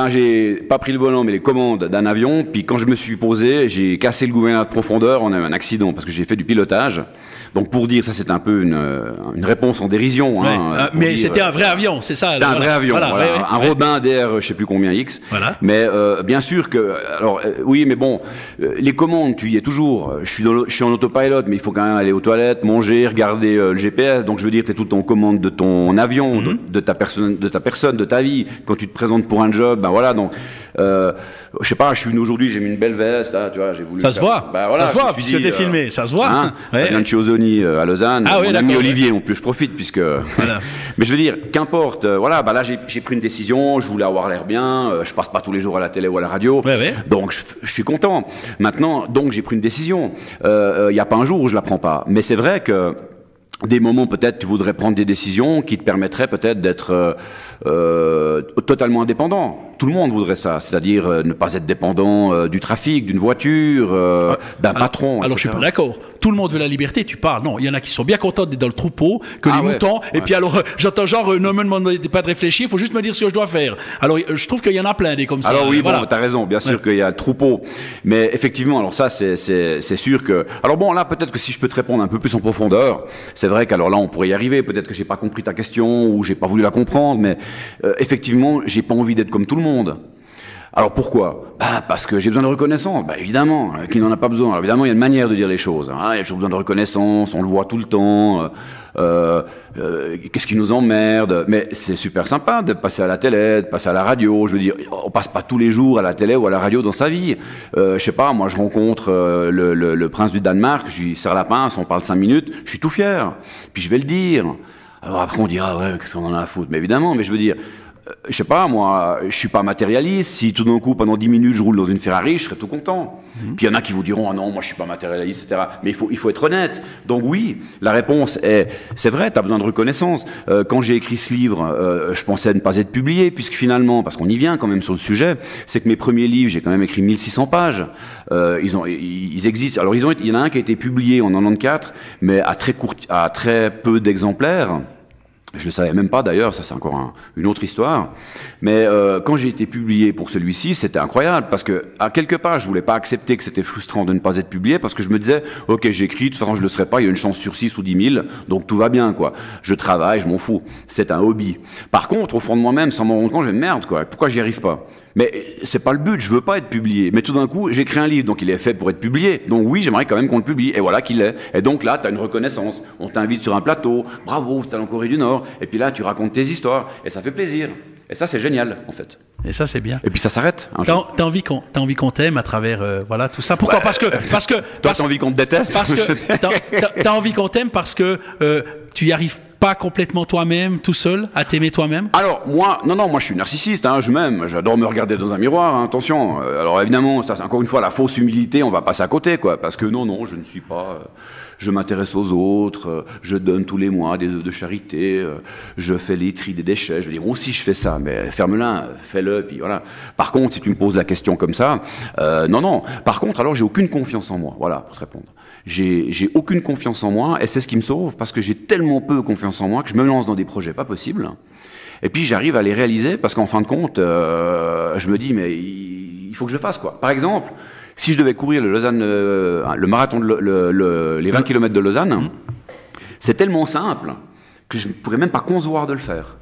S2: J'ai pas pris le volant, mais les commandes d'un avion. Puis quand je me suis posé, j'ai cassé le gouvernail de profondeur. On a eu un accident parce que j'ai fait du pilotage. Donc pour dire, ça c'est un peu une réponse en dérision.
S3: Ouais, mais c'était un vrai avion, c'est ça.
S2: C'était un vrai avion, un Robin d'Air, je sais plus combien X. Voilà. Mais bien sûr que, alors oui, mais bon, les commandes, tu y es toujours. Je suis en autopilot, mais il faut quand même aller aux toilettes, manger, regarder le GPS. Donc je veux dire, tu es tout le temps en commande de ton avion, de ta personne, de ta vie. Quand tu te présentes pour un job, ben voilà. Donc je sais pas, je suis venu aujourd'hui, j'ai mis une belle veste, là, tu vois, j'ai voulu.
S3: Ça se voit.
S2: Ben, voilà,
S3: ça se voit puisque t'es filmé, ça se voit.
S2: Ça vient de chez Ozoni à Lausanne. Mon ami Olivier, en plus, je profite puisque. Voilà. Mais je veux dire, qu'importe. Voilà, bah là j'ai pris une décision. Je voulais avoir l'air bien. Je passe pas tous les jours à la télé ou à la radio. Donc je suis content. Maintenant, donc j'ai pris une décision. Il y a pas un jour où je la prends pas. Mais c'est vrai que des moments peut-être tu voudrais prendre des décisions qui te permettraient peut-être d'être totalement indépendant. Tout le monde voudrait ça, c'est-à-dire ne pas être dépendant du trafic, d'une voiture, d'un patron.
S3: Alors je suis pas d'accord. Tout le monde veut la liberté, tu parles. Non, il y en a qui sont bien contents d'être dans le troupeau, que les moutons. Et puis alors, j'entends genre, ne me demandez pas de réfléchir, il faut juste me dire ce que je dois faire. Alors je trouve qu'il y en a plein des comme ça.
S2: Alors oui, voilà. Bon, t'as raison, bien sûr qu'il y a le troupeau. Mais effectivement, alors ça, c'est sûr que... Alors bon, là, peut-être que si je peux te répondre un peu plus en profondeur, c'est vrai qu'alors là, on pourrait y arriver. Peut-être que j'ai pas compris ta question ou j'ai pas voulu la comprendre, mais effectivement, j'ai pas envie d'être comme tout le monde. Alors pourquoi? Parce que j'ai besoin de reconnaissance. Évidemment, qui n'en a pas besoin? Alors, évidemment, il y a une manière de dire les choses. Hein. J'ai besoin de reconnaissance, on le voit tout le temps. Qu'est-ce qui nous emmerde? Mais c'est super sympa de passer à la télé, de passer à la radio. Je veux dire, on passe pas tous les jours à la télé ou à la radio dans sa vie. Je sais pas, moi je rencontre le prince du Danemark, je lui serre la pince, on parle 5 minutes, je suis tout fier. Puis je vais le dire. Alors après on dira, ouais, qu'est-ce qu'on en a à foutre? Mais évidemment, mais je veux dire... je sais pas, moi, je suis pas matérialiste. Si tout d'un coup, pendant 10 minutes, je roule dans une Ferrari, je serais tout content. Puis il y en a qui vous diront, ah non, moi je suis pas matérialiste, etc. Mais il faut être honnête. Donc oui, la réponse est, c'est vrai, tu as besoin de reconnaissance. Quand j'ai écrit ce livre, je pensais ne pas être publié, puisque finalement, parce qu'on y vient quand même sur le sujet, c'est que mes premiers livres, j'ai quand même écrit 1600 pages. Ils existent. Alors il y en a un qui a été publié en 94, mais à très peu d'exemplaires. Je ne le savais même pas d'ailleurs, ça c'est encore une autre histoire. Mais quand j'ai été publié pour celui-ci, c'était incroyable parce que, à quelque part, je ne voulais pas accepter que c'était frustrant de ne pas être publié parce que je me disais, ok, j'écris, de toute façon je ne le serai pas, il y a une chance sur 6 ou 10 000, donc tout va bien, quoi. Je travaille, je m'en fous. C'est un hobby. Par contre, au fond de moi-même, sans m'en rendre compte, je me dis, merde, quoi, pourquoi j'y arrive pas? Mais c'est pas le but, je veux pas être publié. Mais tout d'un coup, j'écris un livre, donc il est fait pour être publié. Donc oui, j'aimerais quand même qu'on le publie. Et voilà qu'il est. Et donc là, tu as une reconnaissance. On t'invite sur un plateau. Bravo, tu es en Corée du Nord. Et puis là, tu racontes tes histoires. Et ça fait plaisir. Et ça, c'est génial, en fait.
S3: Et ça, c'est bien.
S2: Et puis ça s'arrête.
S3: T'as envie qu'on t'aime à travers voilà tout ça. Pourquoi? Parce que
S2: toi, t'as envie qu'on te déteste.
S3: Parce que t'as envie qu'on t'aime parce que tu y arrives pas complètement toi-même, tout seul, à t'aimer toi-même.
S2: Alors moi, moi je suis narcissiste. Hein, je m'aime. J'adore me regarder dans un miroir. Hein, attention. Alors évidemment, ça c'est encore une fois la fausse humilité. On va passer à côté, quoi. Parce que non, je ne suis pas. Je m'intéresse aux autres, je donne tous les mois des œuvres de charité, je fais les tris des déchets. Je veux dire, moi aussi je fais ça, mais ferme-la, fais-le, puis voilà. Par contre, si tu me poses la question comme ça, non. Par contre, alors j'ai aucune confiance en moi, voilà, pour te répondre. J'ai aucune confiance en moi, et c'est ce qui me sauve, parce que j'ai tellement peu confiance en moi que je me lance dans des projets pas possibles. Et puis j'arrive à les réaliser, parce qu'en fin de compte, je me dis, mais il faut que je le fasse, quoi. Par exemple, si je devais courir le marathon, les 20 km de Lausanne, c'est tellement simple que je ne pourrais même pas concevoir de le faire.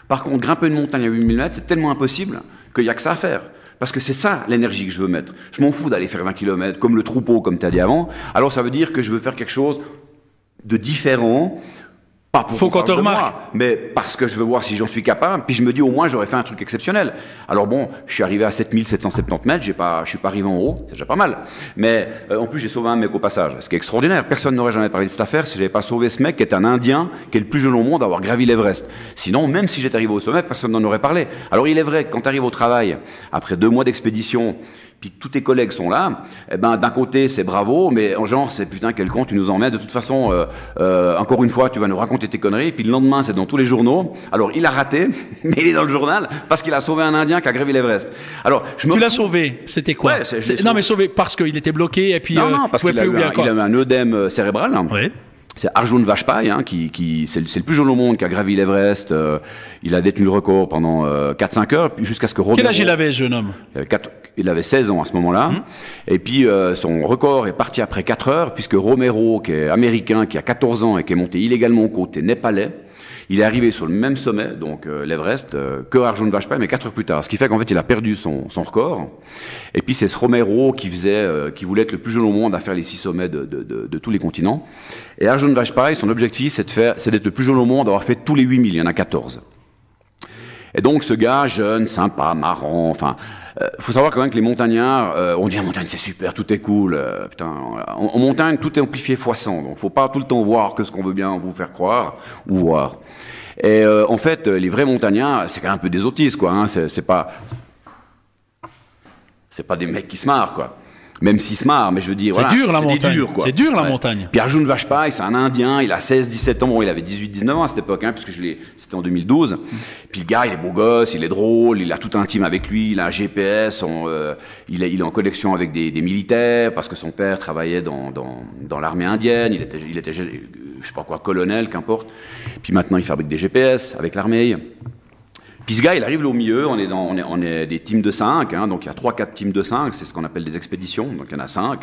S2: Par contre, grimper une montagne à 8000 mètres, c'est tellement impossible qu'il n'y a que ça à faire. Parce que c'est ça l'énergie que je veux mettre. Je m'en fous d'aller faire 20 km comme le troupeau, comme tu as dit avant. Alors ça veut dire que je veux faire quelque chose de différent. Pas pour
S3: faut qu'on te remarque.
S2: Moi, mais parce que je veux voir si j'en suis capable, puis je me dis au moins j'aurais fait un truc exceptionnel. Alors bon, je suis arrivé à 7770 mètres, je suis pas arrivé en haut, c'est déjà pas mal. Mais en plus j'ai sauvé un mec au passage, ce qui est extraordinaire. Personne n'aurait jamais parlé de cette affaire si j'avais pas sauvé ce mec qui est un Indien, qui est le plus jeune au monde à avoir gravi l'Everest. Sinon, même si j'étais arrivé au sommet, personne n'en aurait parlé. Alors il est vrai que quand tu arrives au travail, après 2 mois d'expédition, puis tous tes collègues sont là, eh ben, d'un côté c'est bravo, mais en genre c'est putain quel con tu nous emmènes, de toute façon, encore une fois tu vas nous raconter tes conneries, puis le lendemain c'est dans tous les journaux, alors il a raté, mais il est dans le journal, parce qu'il a sauvé un Indien qui a gravi l'Everest. Alors, tu
S3: l'as sauvé, c'était quoi? Non mais sauvé parce qu'il était bloqué, et puis...
S2: Non, parce qu'il a eu un œdème cérébral.
S3: Oui.
S2: C'est Arjun Vajpayee, hein, c'est le plus jeune au monde qui a gravi l'Everest. Il a détenu le record pendant 4-5 heures, jusqu'à ce que Romero...
S3: Quel âge il avait, ce jeune homme?
S2: Il avait 16 ans à ce moment-là. Et puis, son record est parti après 4 heures, puisque Romero, qui est américain, qui a 14 ans et qui est monté illégalement au côté népalais, il est arrivé sur le même sommet, donc l'Everest, que Arjun Vajpayee, mais 4 heures plus tard. Ce qui fait qu'en fait, il a perdu son record. Et puis, c'est ce Romero qui voulait être le plus jeune au monde à faire les 6 sommets de tous les continents. Et Arjun Vajpayee, son objectif, c'est d'être le plus jeune au monde, d'avoir fait tous les 8000, il y en a 14. Et donc, ce gars, jeune, sympa, marrant, enfin... faut savoir quand même que les montagnards, on dit en montagne c'est super, tout est cool, putain, en montagne tout est amplifié x 100, donc faut pas tout le temps voir que ce qu'on veut bien vous faire croire ou voir. Et en fait, les vrais montagnards, c'est quand même un peu des autistes, quoi, hein, c'est pas des mecs qui se marrent, quoi. Même s'ils se marrent, mais je veux dire,
S3: c'est
S2: voilà,
S3: dur la montagne. C'est dur la
S2: ouais.
S3: montagne.
S2: Puis Arjun Vajpayee, c'est un Indien, il a 16-17 ans, bon, il avait 18-19 ans à cette époque, hein, puisque c'était en 2012. Puis le gars, il est beau gosse, il est drôle, il a tout un team avec lui, il a un GPS, il est en connexion avec des militaires, parce que son père travaillait dans l'armée indienne, il était, je sais pas quoi, colonel, qu'importe. Puis maintenant, il fabrique des GPS avec l'armée. Puis ce gars, il arrive là au milieu, on est des teams de 5, hein, donc il y a 3-4 teams de 5, c'est ce qu'on appelle des expéditions, donc il y en a 5,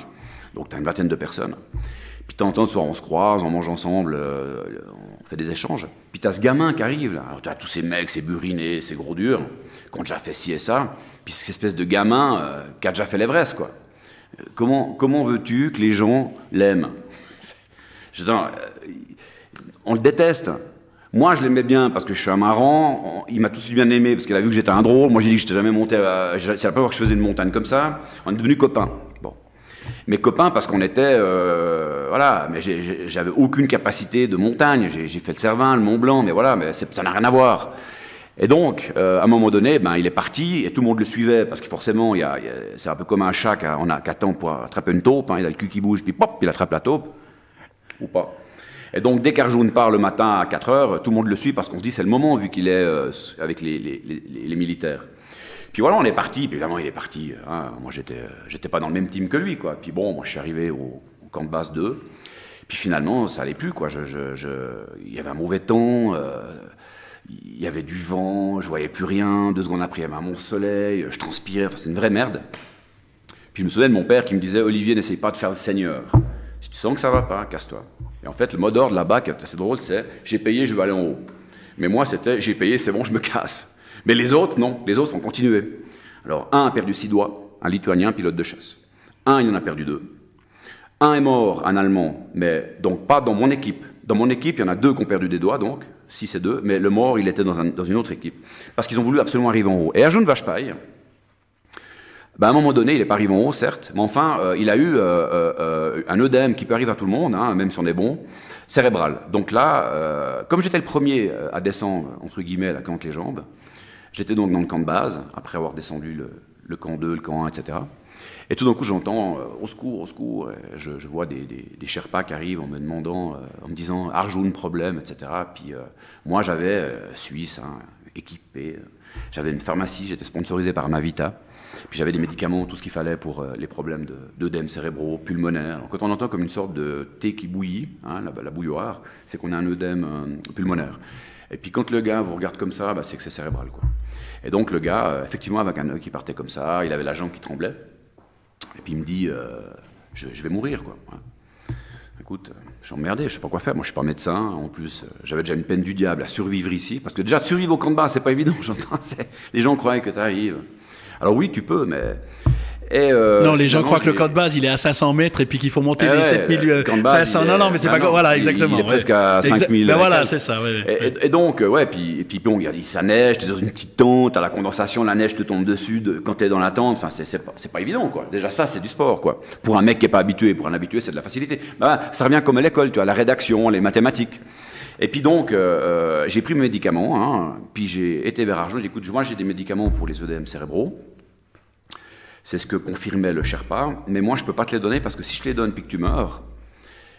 S2: donc tu as une vingtaine de personnes. Puis de temps en temps, soit on se croise, on mange ensemble, on on fait des échanges. Puis tu as ce gamin qui arrive, là. Alors tu as tous ces mecs, ces burinés, ces gros durs, qui ont déjà fait ci et ça. Puis cette espèce de gamin qui a déjà fait l'Everest, quoi. Comment veux-tu que les gens l'aiment? On le déteste. Moi, je l'aimais bien parce que je suis un marrant. Il m'a tout de suite bien aimé parce qu'il a vu que j'étais un drôle. Moi, j'ai dit que je n'étais jamais monté. C'est la première fois que je faisais une montagne comme ça. On est devenus copains. Bon. Mais copains parce qu'on était. Voilà. Mais j'avais aucune capacité de montagne. J'ai fait le Cervin, le Mont Blanc, mais voilà. Mais ça n'a rien à voir. Et donc, à un moment donné, il est parti et tout le monde le suivait parce que forcément, c'est un peu comme un chat qui attend pour attraper une taupe. Hein, il a le cul qui bouge, puis pop, il attrape la taupe. Ou pas. Et donc, dès qu'Arjun part le matin à 4 heures, tout le monde le suit parce qu'on se dit c'est le moment vu qu'il est avec les militaires. Puis voilà, on est parti. Puis évidemment, il est parti. Hein, moi, j'étais pas dans le même team que lui, quoi. Puis bon, moi, je suis arrivé au camp de base 2. Puis finalement, ça allait plus, quoi. Il y avait un mauvais temps. Il y avait du vent. Je voyais plus rien. 2 secondes après, il y avait un monstre soleil. Je transpirais. Enfin, c'est une vraie merde. Puis je me souviens de mon père qui me disait Olivier, n'essaye pas de faire le seigneur. Si tu sens que ça va pas, casse-toi. Et en fait, le mot d'ordre là-bas, qui est assez drôle, c'est j'ai payé, je vais aller en haut. Mais moi, c'était j'ai payé, c'est bon, je me casse. Mais les autres, non, les autres ont continué. Alors, un a perdu 6 doigts, un Lituanien, pilote de chasse. Un, il en a perdu 2. Un est mort, un Allemand, mais donc pas dans mon équipe. Dans mon équipe, il y en a 2 qui ont perdu des doigts, donc 6 et 2, mais le mort, il était dans une autre équipe. Parce qu'ils ont voulu absolument arriver en haut. Et Arjun Vajpayee, à un moment donné, il n'est pas arrivé en haut, certes, mais enfin, il a eu un œdème qui peut arriver à tout le monde, hein, même si on est bon, cérébral. Donc là, comme j'étais le premier à descendre, entre guillemets, la camp les jambes, j'étais donc dans le camp de base, après avoir descendu le camp 2, le camp 1, etc. Et tout d'un coup, j'entends au secours, au secours. Je vois des Sherpas qui arrivent en me demandant, en me disant Arjun, problème, etc. Puis moi, j'avais Suisse, hein, équipé, j'avais une pharmacie, j'étais sponsorisé par Navita. Puis j'avais des médicaments, tout ce qu'il fallait pour les problèmes d'œdèmes cérébraux, pulmonaires. Alors, quand on entend comme une sorte de thé qui bouillit, hein, la bouilloire, c'est qu'on a un œdème pulmonaire. Et puis quand le gars vous regarde comme ça, c'est que c'est cérébral, quoi. Et donc le gars, effectivement, avec un œil qui partait comme ça, il avait la jambe qui tremblait. Et puis il me dit, je vais mourir, quoi. Écoute, je suis emmerdé, je ne sais pas quoi faire. Moi, je ne suis pas médecin. En plus, j'avais déjà une peine du diable à survivre ici. Parce que déjà, de survivre au camp de base, c'est pas évident, j'entends. Les gens croyaient que tu arrives. Alors oui, tu peux, mais...
S3: non, les gens croient que le camp de base, il est à 500 mètres et puis qu'il faut monter les 7500. Non, mais c'est pas... Voilà, exactement.
S2: Il est presque à 5000.
S3: Ben voilà, c'est ça. Ouais.
S2: Et donc, puis bon, ça neige, tu es dans une petite tente, tu as la condensation, la neige te tombe dessus quand tu es dans la tente. Enfin, c'est pas évident, quoi. Déjà, ça, c'est du sport, quoi. Pour un mec qui n'est pas habitué, pour un habitué, c'est de la facilité. Ça revient comme à l'école, tu as la rédaction, les mathématiques. Et puis donc, j'ai pris mes médicaments, hein, puis j'ai été vers Arjun, j'ai dit, écoute, moi j'ai des médicaments pour les œdèmes cérébraux. C'est ce que confirmait le Sherpa, mais moi je ne peux pas te les donner parce que si je te les donne puis que tu meurs,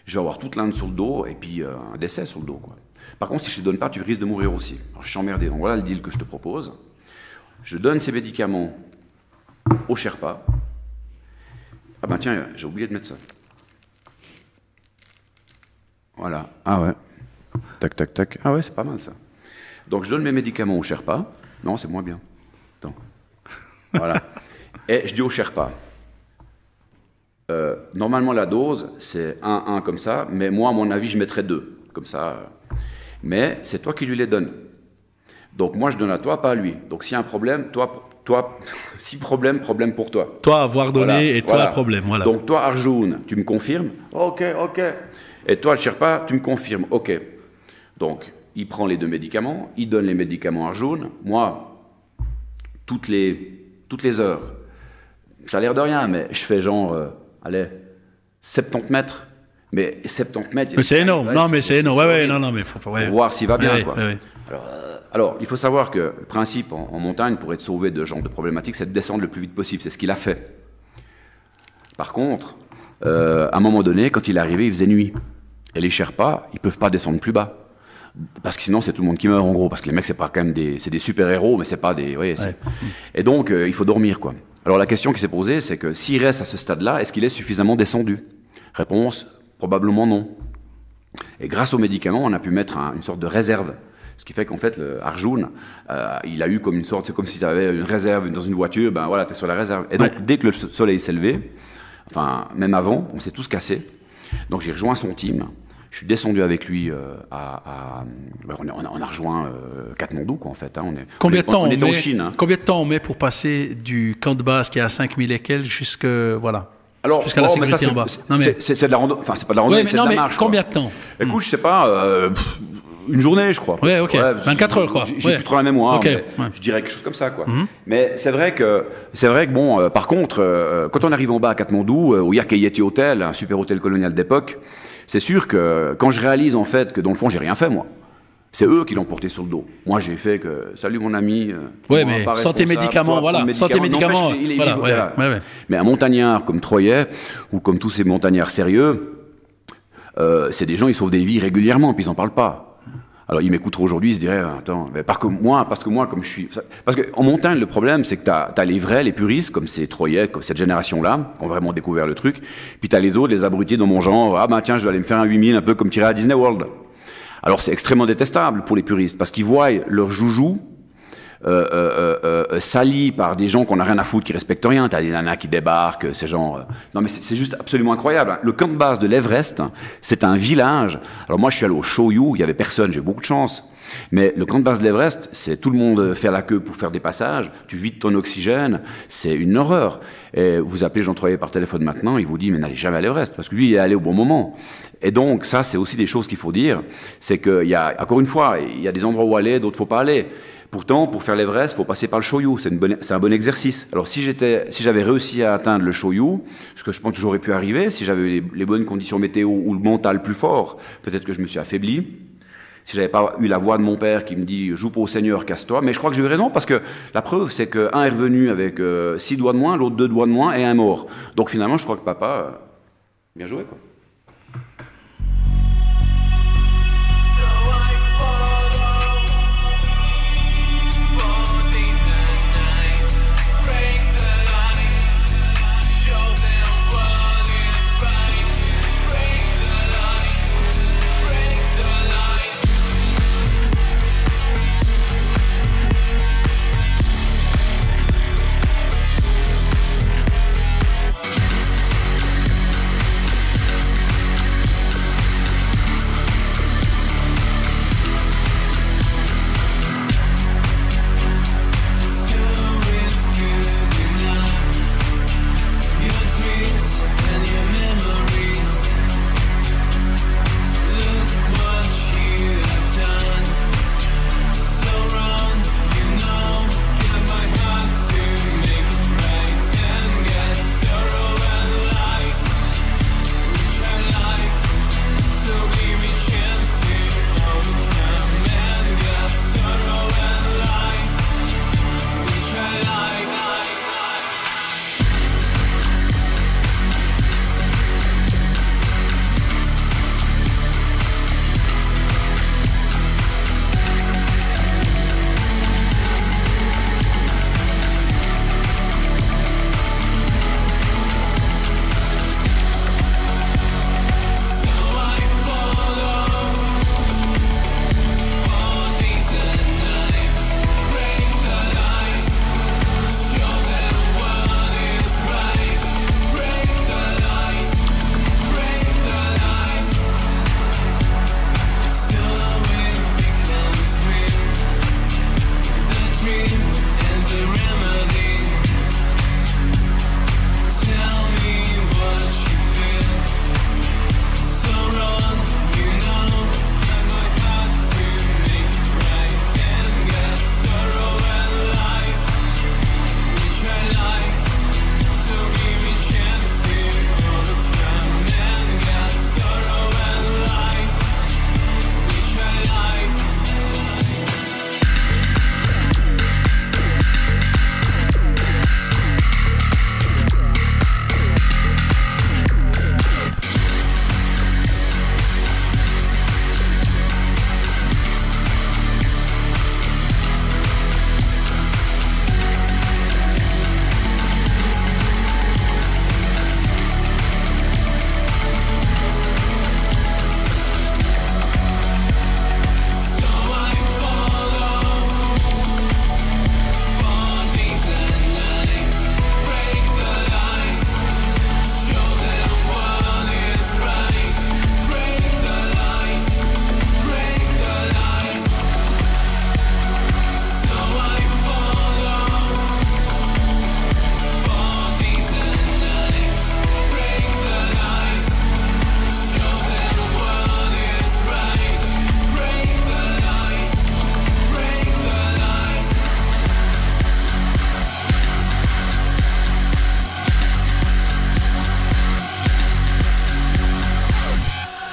S2: je vais avoir toute l'Inde sur le dos et puis un décès sur le dos, quoi. Par contre, si je ne te les donne pas, tu risques de mourir aussi. Alors je suis emmerdé, donc voilà le deal que je te propose. Je donne ces médicaments au Sherpa. Ah ben tiens, j'ai oublié de mettre ça. Voilà, ah ouais. Tac, tac, tac. Ah ouais, c'est pas mal ça. Donc je donne mes médicaments au Sherpa. Non, c'est moins bien. Attends. Voilà. Et je dis au Sherpa, normalement la dose, c'est 1 comme ça, mais moi, à mon avis, je mettrais 2, comme ça. Mais c'est toi qui lui les donnes. Donc moi, je donne à toi, pas à lui. Donc s'il y a un problème, toi si problème pour toi.
S3: Toi, avoir donné, voilà, et toi, voilà. Problème. Voilà.
S2: Donc toi, Arjun, tu me confirmes? Ok. Et toi, le Sherpa, tu me confirmes? Ok. Donc, il prend les 2 médicaments, il donne les médicaments à Arjun. Moi, toutes les heures, ça a l'air de rien, mais je fais genre, 70 mètres. Mais 70 mètres...
S3: Mais c'est énorme, non, mais c'est énorme. Ouais, non, mais faut pas...
S2: Pour voir s'il va bien, quoi.
S3: Ouais.
S2: Alors, il faut savoir que le principe en montagne, pour être sauvé de ce genre de problématiques, c'est de descendre le plus vite possible. C'est ce qu'il a fait. Par contre, à un moment donné, quand il est arrivé, il faisait nuit. Et les Sherpas, ils ne peuvent pas descendre plus bas. Parce que sinon, c'est tout le monde qui meurt, en gros. Parce que les mecs, c'est pas quand même c'est des super-héros, mais c'est pas des... Ouais, ouais. Et donc, il faut dormir, quoi. Alors, la question qui s'est posée, c'est que s'il reste à ce stade-là, est-ce qu'il est suffisamment descendu? Réponse, probablement non. Et grâce aux médicaments, on a pu mettre une sorte de réserve. Ce qui fait qu'en fait, Arjun, il a eu comme une sorte... C'est comme si tu avais une réserve dans une voiture, ben voilà, tu es sur la réserve. Et donc, dès que le soleil s'est levé, enfin, même avant, on s'est tous cassés. Donc, j'ai rejoint son team. Je suis descendu avec lui on a rejoint Katmandou, quoi, en fait. Hein.
S3: Combien de temps
S2: on est en Chine. Hein.
S3: Combien de temps on met pour passer du camp de base qui est à 5000 et quelques jusqu'à la sécurité en bas?
S2: C'est de la randonnée. Enfin, c'est pas de la randonnée, c'est de la marche.
S3: Combien de temps?
S2: Écoute, je sais pas. Une journée, je crois.
S3: Ouais, ok. 24 heures, quoi.
S2: J'ai plus trop la mémoire.
S3: Okay.
S2: Je dirais quelque chose comme ça, quoi. Mais c'est vrai que bon, par contre, quand on arrive en bas à Katmandou, au Yakeyeti Hotel, un super hôtel colonial d'époque, c'est sûr que quand je réalise en fait que dans le fond, j'ai rien fait, moi. C'est eux qui l'ont porté sur le dos. Moi, j'ai fait que salut mon ami.
S3: Oui, mais santé médicaments, voilà. Santé médicaments.
S2: Mais un montagnard comme Troyet ou comme tous ces montagnards sérieux, c'est des gens, ils sauvent des vies régulièrement, puis ils n'en parlent pas. Alors, ils m'écouteraient aujourd'hui, ils se diraient, attends, mais parce que moi, comme je suis... Parce qu'en montagne, le problème, c'est que tu as les vrais, les puristes, comme ces Troyais, comme cette génération-là, qui ont vraiment découvert le truc, puis tu as les autres, les abrutis dans mon genre, ah ben tiens, je vais aller me faire un 8000, un peu comme tirer à Disney World. Alors, c'est extrêmement détestable pour les puristes, parce qu'ils voient leur joujou sali par des gens qu'on n'a rien à foutre, qui respectent rien. T'as des nanas qui débarquent, ces gens... Non mais c'est juste absolument incroyable. Le camp de base de l'Everest, c'est un village. Alors moi je suis allé au Shoyu, il y avait personne, j'ai eu beaucoup de chance. Mais le camp de base de l'Everest, c'est tout le monde faire la queue pour faire des passages, tu vides ton oxygène, c'est une horreur. Et vous appelez Jean Troyet par téléphone maintenant, il vous dit mais n'allez jamais à l'Everest, parce que lui il est allé au bon moment. Et donc ça c'est aussi des choses qu'il faut dire, c'est qu'il y a, encore une fois, il y a des endroits où aller, d'autres faut pas aller. Pourtant, pour faire l'Everest, il faut passer par le Shoyu. C'est un bon exercice. Alors, si j'avais réussi à atteindre le Shoyu, ce que je pense que j'aurais pu arriver, si j'avais eu les bonnes conditions météo ou le mental plus fort, peut-être que je me suis affaibli. Si j'avais pas eu la voix de mon père qui me dit « joue pas au Seigneur, casse-toi », mais je crois que j'ai eu raison, parce que la preuve, c'est qu'un est revenu avec 6 doigts de moins, l'autre 2 doigts de moins et un mort. Donc finalement, je crois que papa, bien joué, quoi.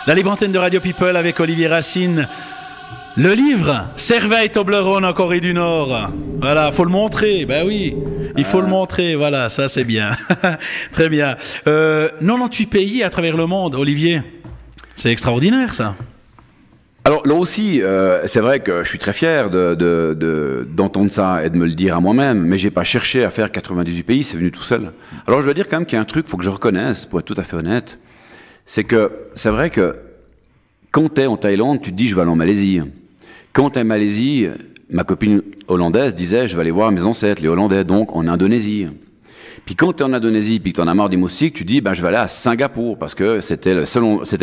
S3: La libre antenne de Radio People avec Olivier Racine. Le livre Cerveille Toblerone en Corée du Nord. Voilà, faut le montrer. Ben oui, il faut le montrer. Voilà, ça c'est bien. Très bien. 98 pays à travers le monde, Olivier. C'est extraordinaire ça.
S2: Alors là aussi, c'est vrai que je suis très fier d'entendre ça et de me le dire à moi-même, mais j'ai pas cherché à faire 98 pays, c'est venu tout seul. Alors je dois dire quand même qu'il y a un truc, faut que je reconnaisse, pour être tout à fait honnête, c'est que c'est vrai que quand tu es en Thaïlande, tu te dis je vais aller en Malaisie. Quand tu es en Malaisie, ma copine hollandaise disait je vais aller voir mes ancêtres, les Hollandais, donc en Indonésie. Puis quand tu es en Indonésie, puis que tu en as marre des moustiques, tu dis je vais aller à Singapour, parce que c'était la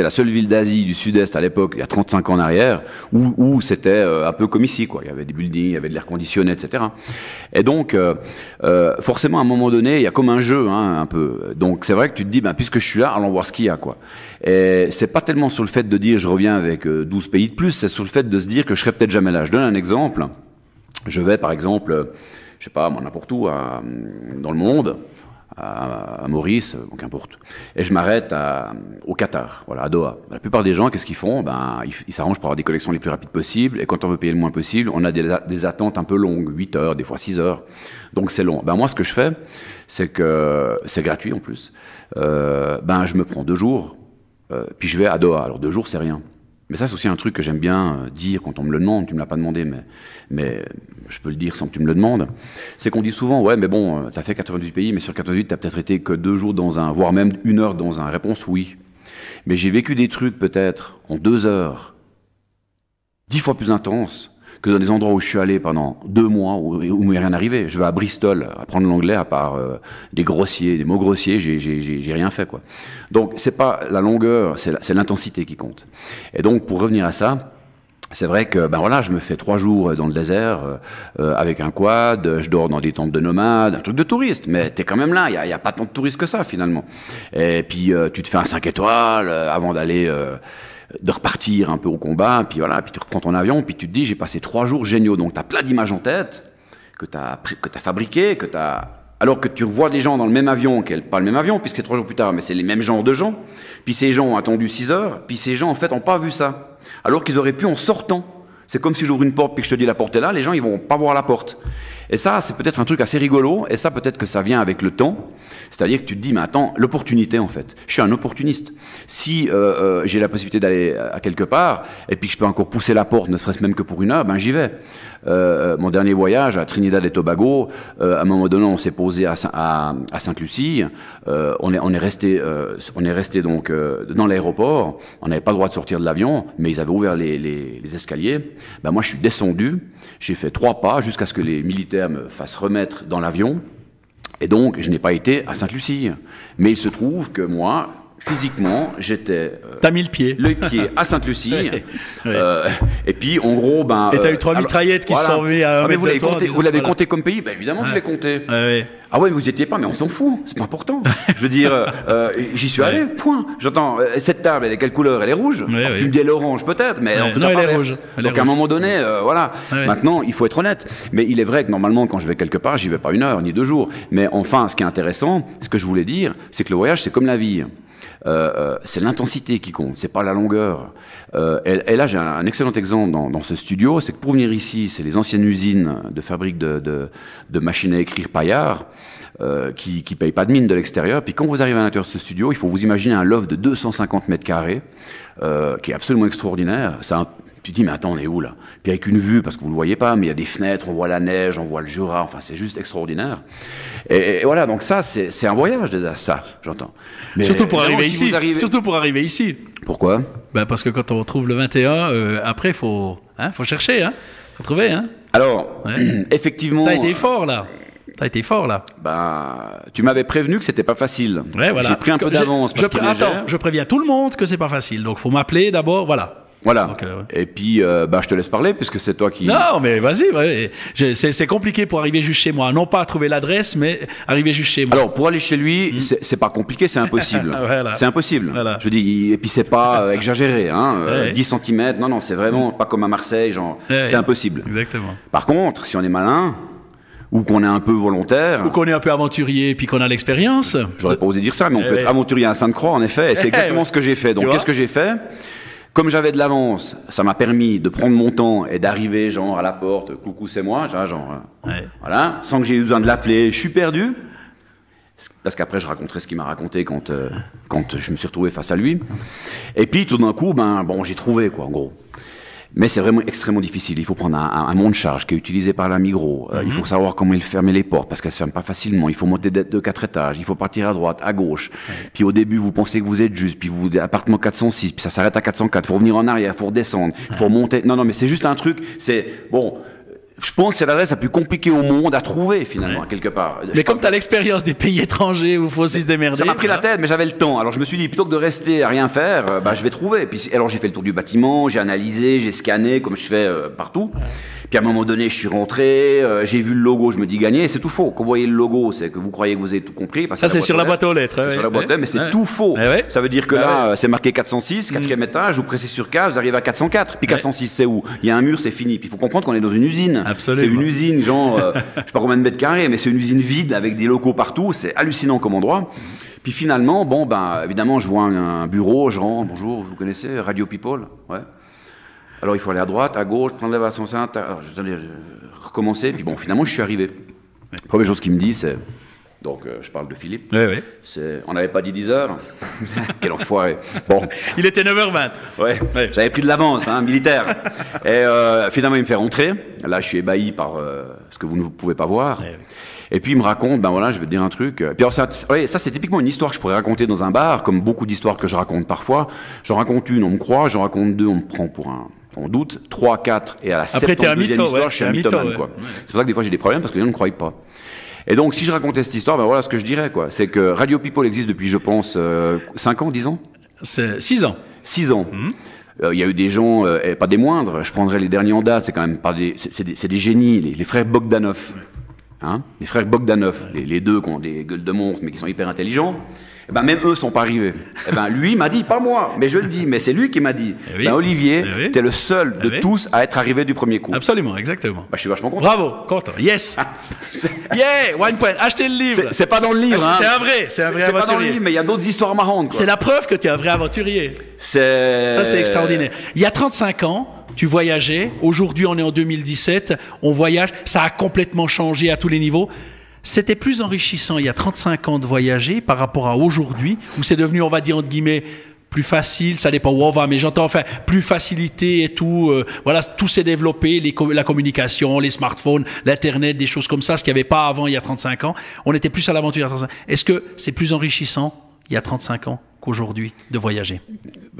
S2: seule ville d'Asie du Sud-Est à l'époque, il y a 35 ans en arrière, où c'était un peu comme ici, quoi. Il y avait des buildings, il y avait de l'air conditionné, etc. Et donc, forcément, à un moment donné, il y a comme un jeu, hein, un peu. Donc c'est vrai que tu te dis, puisque je suis là, allons voir ce qu'il y a, quoi. Et c'est pas tellement sur le fait de dire je reviens avec 12 pays de plus, c'est sur le fait de se dire que je serai peut-être jamais là. Je donne un exemple. Je vais, par exemple, je sais pas, n'importe où, dans le monde, à Maurice, qu'importe. Et je m'arrête au Qatar, voilà, à Doha. La plupart des gens, qu'est-ce qu'ils font? Ils s'arrangent pour avoir des connexions les plus rapides possibles. Et quand on veut payer le moins possible, on a des attentes un peu longues, 8 heures, des fois 6 heures. Donc c'est long. Moi, ce que je fais, c'est que c'est gratuit en plus. Je me prends 2 jours, puis je vais à Doha. Alors 2 jours, c'est rien. Mais ça, c'est aussi un truc que j'aime bien dire quand on me le demande. Tu ne me l'as pas demandé, mais je peux le dire sans que tu me le demandes. C'est qu'on dit souvent, ouais, mais bon, tu as fait 98 pays, mais sur 98, tu n'as peut-être été que 2 jours dans un, voire même 1 heure dans un. Réponse, oui. Mais j'ai vécu des trucs peut-être en 2 heures, 10 fois plus intenses que dans des endroits où je suis allé pendant 2 mois, où il m'est rien arrivé. Je vais à Bristol apprendre l'anglais, à part des mots grossiers, j'ai rien fait, quoi. Donc, c'est pas la longueur, c'est l'intensité qui compte. Et donc, pour revenir à ça, c'est vrai que je me fais 3 jours dans le désert avec un quad, je dors dans des tentes de nomades, un truc de touriste, mais t'es quand même là, il y a pas tant de touristes que ça finalement. Et puis tu te fais un 5 étoiles avant d'aller de repartir un peu au combat, puis voilà, puis tu reprends ton avion, puis tu te dis j'ai passé 3 jours géniaux, donc tu as plein d'images en tête que tu as fabriquées, alors que tu revois des gens dans le même avion, pas le même avion, puisque c'est 3 jours plus tard, mais c'est les mêmes genres de gens, puis ces gens ont attendu 6 heures, puis ces gens en fait n'ont pas vu ça, alors qu'ils auraient pu en sortant. C'est comme si j'ouvre une porte puis que je te dis la porte est là, les gens ils vont pas voir la porte. Et ça, c'est peut-être un truc assez rigolo, et ça peut-être que ça vient avec le temps. C'est-à-dire que tu te dis, mais attends, l'opportunité en fait. Je suis un opportuniste. Si j'ai la possibilité d'aller à quelque part, et puis que je peux encore pousser la porte, ne serait-ce même que pour 1 heure, j'y vais. Mon dernier voyage à Trinidad et Tobago, à un moment donné, on s'est posé à Sainte-Lucie. On est resté donc dans l'aéroport. On n'avait pas le droit de sortir de l'avion, mais ils avaient ouvert les escaliers. Moi, je suis descendu. J'ai fait 3 pas jusqu'à ce que les militaires me fassent remettre dans l'avion. Et donc, je n'ai pas été à Sainte-Lucie. Mais il se trouve que moi, physiquement, j'étais...
S3: T'as mis le pied.
S2: Le pied à Sainte-Lucie. Et puis, en gros...
S3: et t'as eu 3 mitraillettes qui se sont mis à...
S2: mais vous l'avez compté comme pays? Évidemment que je l'ai compté. Ah ouais, vous n'y étiez pas, mais on s'en fout. C'est pas important. Je veux dire, j'y suis allé, point. J'entends, cette table, elle est quelle couleur? Elle est rouge? Tu me dis elle est orange, peut-être, mais en tout cas, elle est rouge. Donc, à un moment donné, voilà. Maintenant, il faut être honnête. Mais il est vrai que normalement, quand je vais quelque part, j'y vais pas 1 heure, ni 2 jours. Mais enfin, ce qui est intéressant, ce que je voulais dire, c'est que le voyage, c'est comme la vie. C'est l'intensité qui compte, c'est pas la longueur. Et là, j'ai un excellent exemple dans ce studio, c'est que pour venir ici, c'est les anciennes usines de fabrique de machines à écrire Paillard qui payent pas de mine de l'extérieur. Puis quand vous arrivez à l'intérieur de ce studio, il faut vous imaginer un loft de 250 mètres carrés qui est absolument extraordinaire. Tu te dis, mais attends, on est où là? Puis avec une vue, parce que vous ne le voyez pas, mais il y a des fenêtres, on voit la neige, on voit le Jura, enfin c'est juste extraordinaire. Et voilà, donc ça, c'est un voyage déjà, ça, j'entends. Mais
S3: surtout pour arriver ici. Surtout pour arriver ici.
S2: Pourquoi?
S3: Parce que quand on retrouve le 21, après, il faut chercher, faut trouver.
S2: Alors, effectivement...
S3: T'as été fort là.
S2: Tu m'avais prévenu que c'était pas facile.
S3: Ouais, voilà.
S2: J'ai pris un peu d'avance parce qu'il neigeait.
S3: Attends, je préviens tout le monde que c'est pas facile, donc faut m'appeler d'abord, voilà. Donc,
S2: et puis, je te laisse parler, puisque c'est toi qui...
S3: Non, mais vas-y. C'est compliqué pour arriver juste chez moi. Non pas à trouver l'adresse, mais arriver juste chez moi.
S2: Alors, pour aller chez lui, c'est pas compliqué, c'est impossible.
S3: Voilà.
S2: C'est impossible.
S3: Voilà.
S2: Je dis, et puis c'est pas exagéré, 10 cm, non, c'est vraiment pas comme à Marseille, genre, c'est impossible.
S3: Exactement.
S2: Par contre, si on est malin, ou qu'on est un peu volontaire...
S3: Ou qu'on est un peu aventurier, puis qu'on a l'expérience.
S2: J'aurais pas osé dire ça, mais on peut être aventurier à Sainte-Croix, en effet, et c'est exactement ce que j'ai fait. Donc, qu'est-ce que j'ai fait? Comme j'avais de l'avance, ça m'a permis de prendre mon temps et d'arriver genre à la porte, coucou c'est moi, voilà, sans que j'ai eu besoin de l'appeler, je suis perdu. Parce qu'après je raconterai ce qu'il m'a raconté quand je me suis retrouvé face à lui. Et puis tout d'un coup, j'ai trouvé quoi en gros. Mais c'est vraiment extrêmement difficile. Il faut prendre un monte-charge qui est utilisé par la Migros. Il faut savoir comment il fermer les portes parce qu'elles ne se ferment pas facilement. Il faut monter de 4 étages. Il faut partir à droite, à gauche. Puis au début, vous pensez que vous êtes juste. Puis vous, appartement 406. Puis ça s'arrête à 404. Il faut revenir en arrière. Il faut redescendre. Il faut remonter. Non, mais c'est juste un truc. Je pense que c'est l'adresse la plus compliquée au monde à trouver, finalement, quelque part.
S3: Mais comme tu as l'expérience des pays étrangers où il faut aussi se démerder.
S2: Ça m'a pris la tête, mais j'avais le temps. Alors je me suis dit, plutôt que de rester à rien faire, je vais trouver. Puis, alors j'ai fait le tour du bâtiment, j'ai analysé, j'ai scanné, comme je fais partout. Puis à un moment donné, je suis rentré, j'ai vu le logo, je me dis gagner, c'est tout faux. Quand vous voyez le logo, c'est que vous croyez que vous avez tout compris.
S3: Ça, c'est sur la boîte aux lettres.
S2: C'est sur la boîte aux lettres, mais c'est tout faux. Ça veut dire que là, c'est marqué 406, 4e étage, vous pressez sur K, vous arrivez à 404. Puis 406, c'est où? Il y a un mur, c'est fini. Puis il faut comprendre qu'on est dans une usine.
S3: Absolument.
S2: C'est une usine, genre, je sais pas combien de mètres carrés, mais c'est une usine vide avec des locaux partout. C'est hallucinant comme endroit. Puis finalement, évidemment, je vois un bureau, je rentre, bonjour, vous connaissez Radio People? Ouais. Alors il faut aller à droite, à gauche, prendre l'ascenseur, recommencer, puis finalement je suis arrivé. La première chose qu'il me dit, c'est, je parle de Philippe, on n'avait pas dit 10 heures, quel enfoiré. Bon.
S3: Il était 9h20.
S2: Ouais. J'avais pris de l'avance, militaire. Et finalement il me fait rentrer, là je suis ébahi par ce que vous ne pouvez pas voir. Et puis il me raconte, je vais te dire un truc. Puis alors ça c'est typiquement une histoire que je pourrais raconter dans un bar, comme beaucoup d'histoires que je raconte parfois. J'en raconte une, on me croit, j'en raconte deux, on me prend pour on doute, 3, 4, et à la 7e histoire, je suis un mythomane. Quoi. C'est pour ça que des fois j'ai des problèmes, parce que les gens ne croient pas. Et donc si je racontais cette histoire, voilà ce que je dirais. C'est que Radio People existe depuis, je pense, 5 ans, 10 ans
S3: 6 ans.
S2: 6 ans. Il y a eu des gens, pas des moindres, je prendrais les derniers en date, c'est quand même pas c'est des génies, les frères Bogdanov. Les frères Bogdanov, les deux qui ont des gueules de monstres, mais qui sont hyper intelligents. Même eux ne sont pas arrivés. Lui m'a dit, pas moi, mais je le dis, mais c'est lui qui m'a dit, Olivier, t'es le seul de tous à être arrivé du premier coup.
S3: Absolument, exactement.
S2: Je suis vachement content.
S3: Bravo, content, yes. Yeah, one point, achetez le livre.
S2: C'est pas dans le livre.
S3: C'est un vrai aventurier.
S2: C'est pas dans le livre, mais il y a d'autres histoires marrantes.
S3: C'est la preuve que tu es un vrai aventurier. Ça, c'est extraordinaire. Il y a 35 ans, tu voyageais. Aujourd'hui, on est en 2017. On voyage. Ça a complètement changé à tous les niveaux. C'était plus enrichissant il y a 35 ans de voyager par rapport à aujourd'hui, où c'est devenu, on va dire, entre guillemets, plus facile. Ça dépend où on va, mais j'entends, plus facilité et tout. Tout s'est développé, la communication, les smartphones, l'Internet, des choses comme ça, ce qu'il n'y avait pas avant il y a 35 ans. On était plus à l'aventure il y a 35 ans. Est-ce que c'est plus enrichissant il y a 35 ans qu'aujourd'hui de voyager?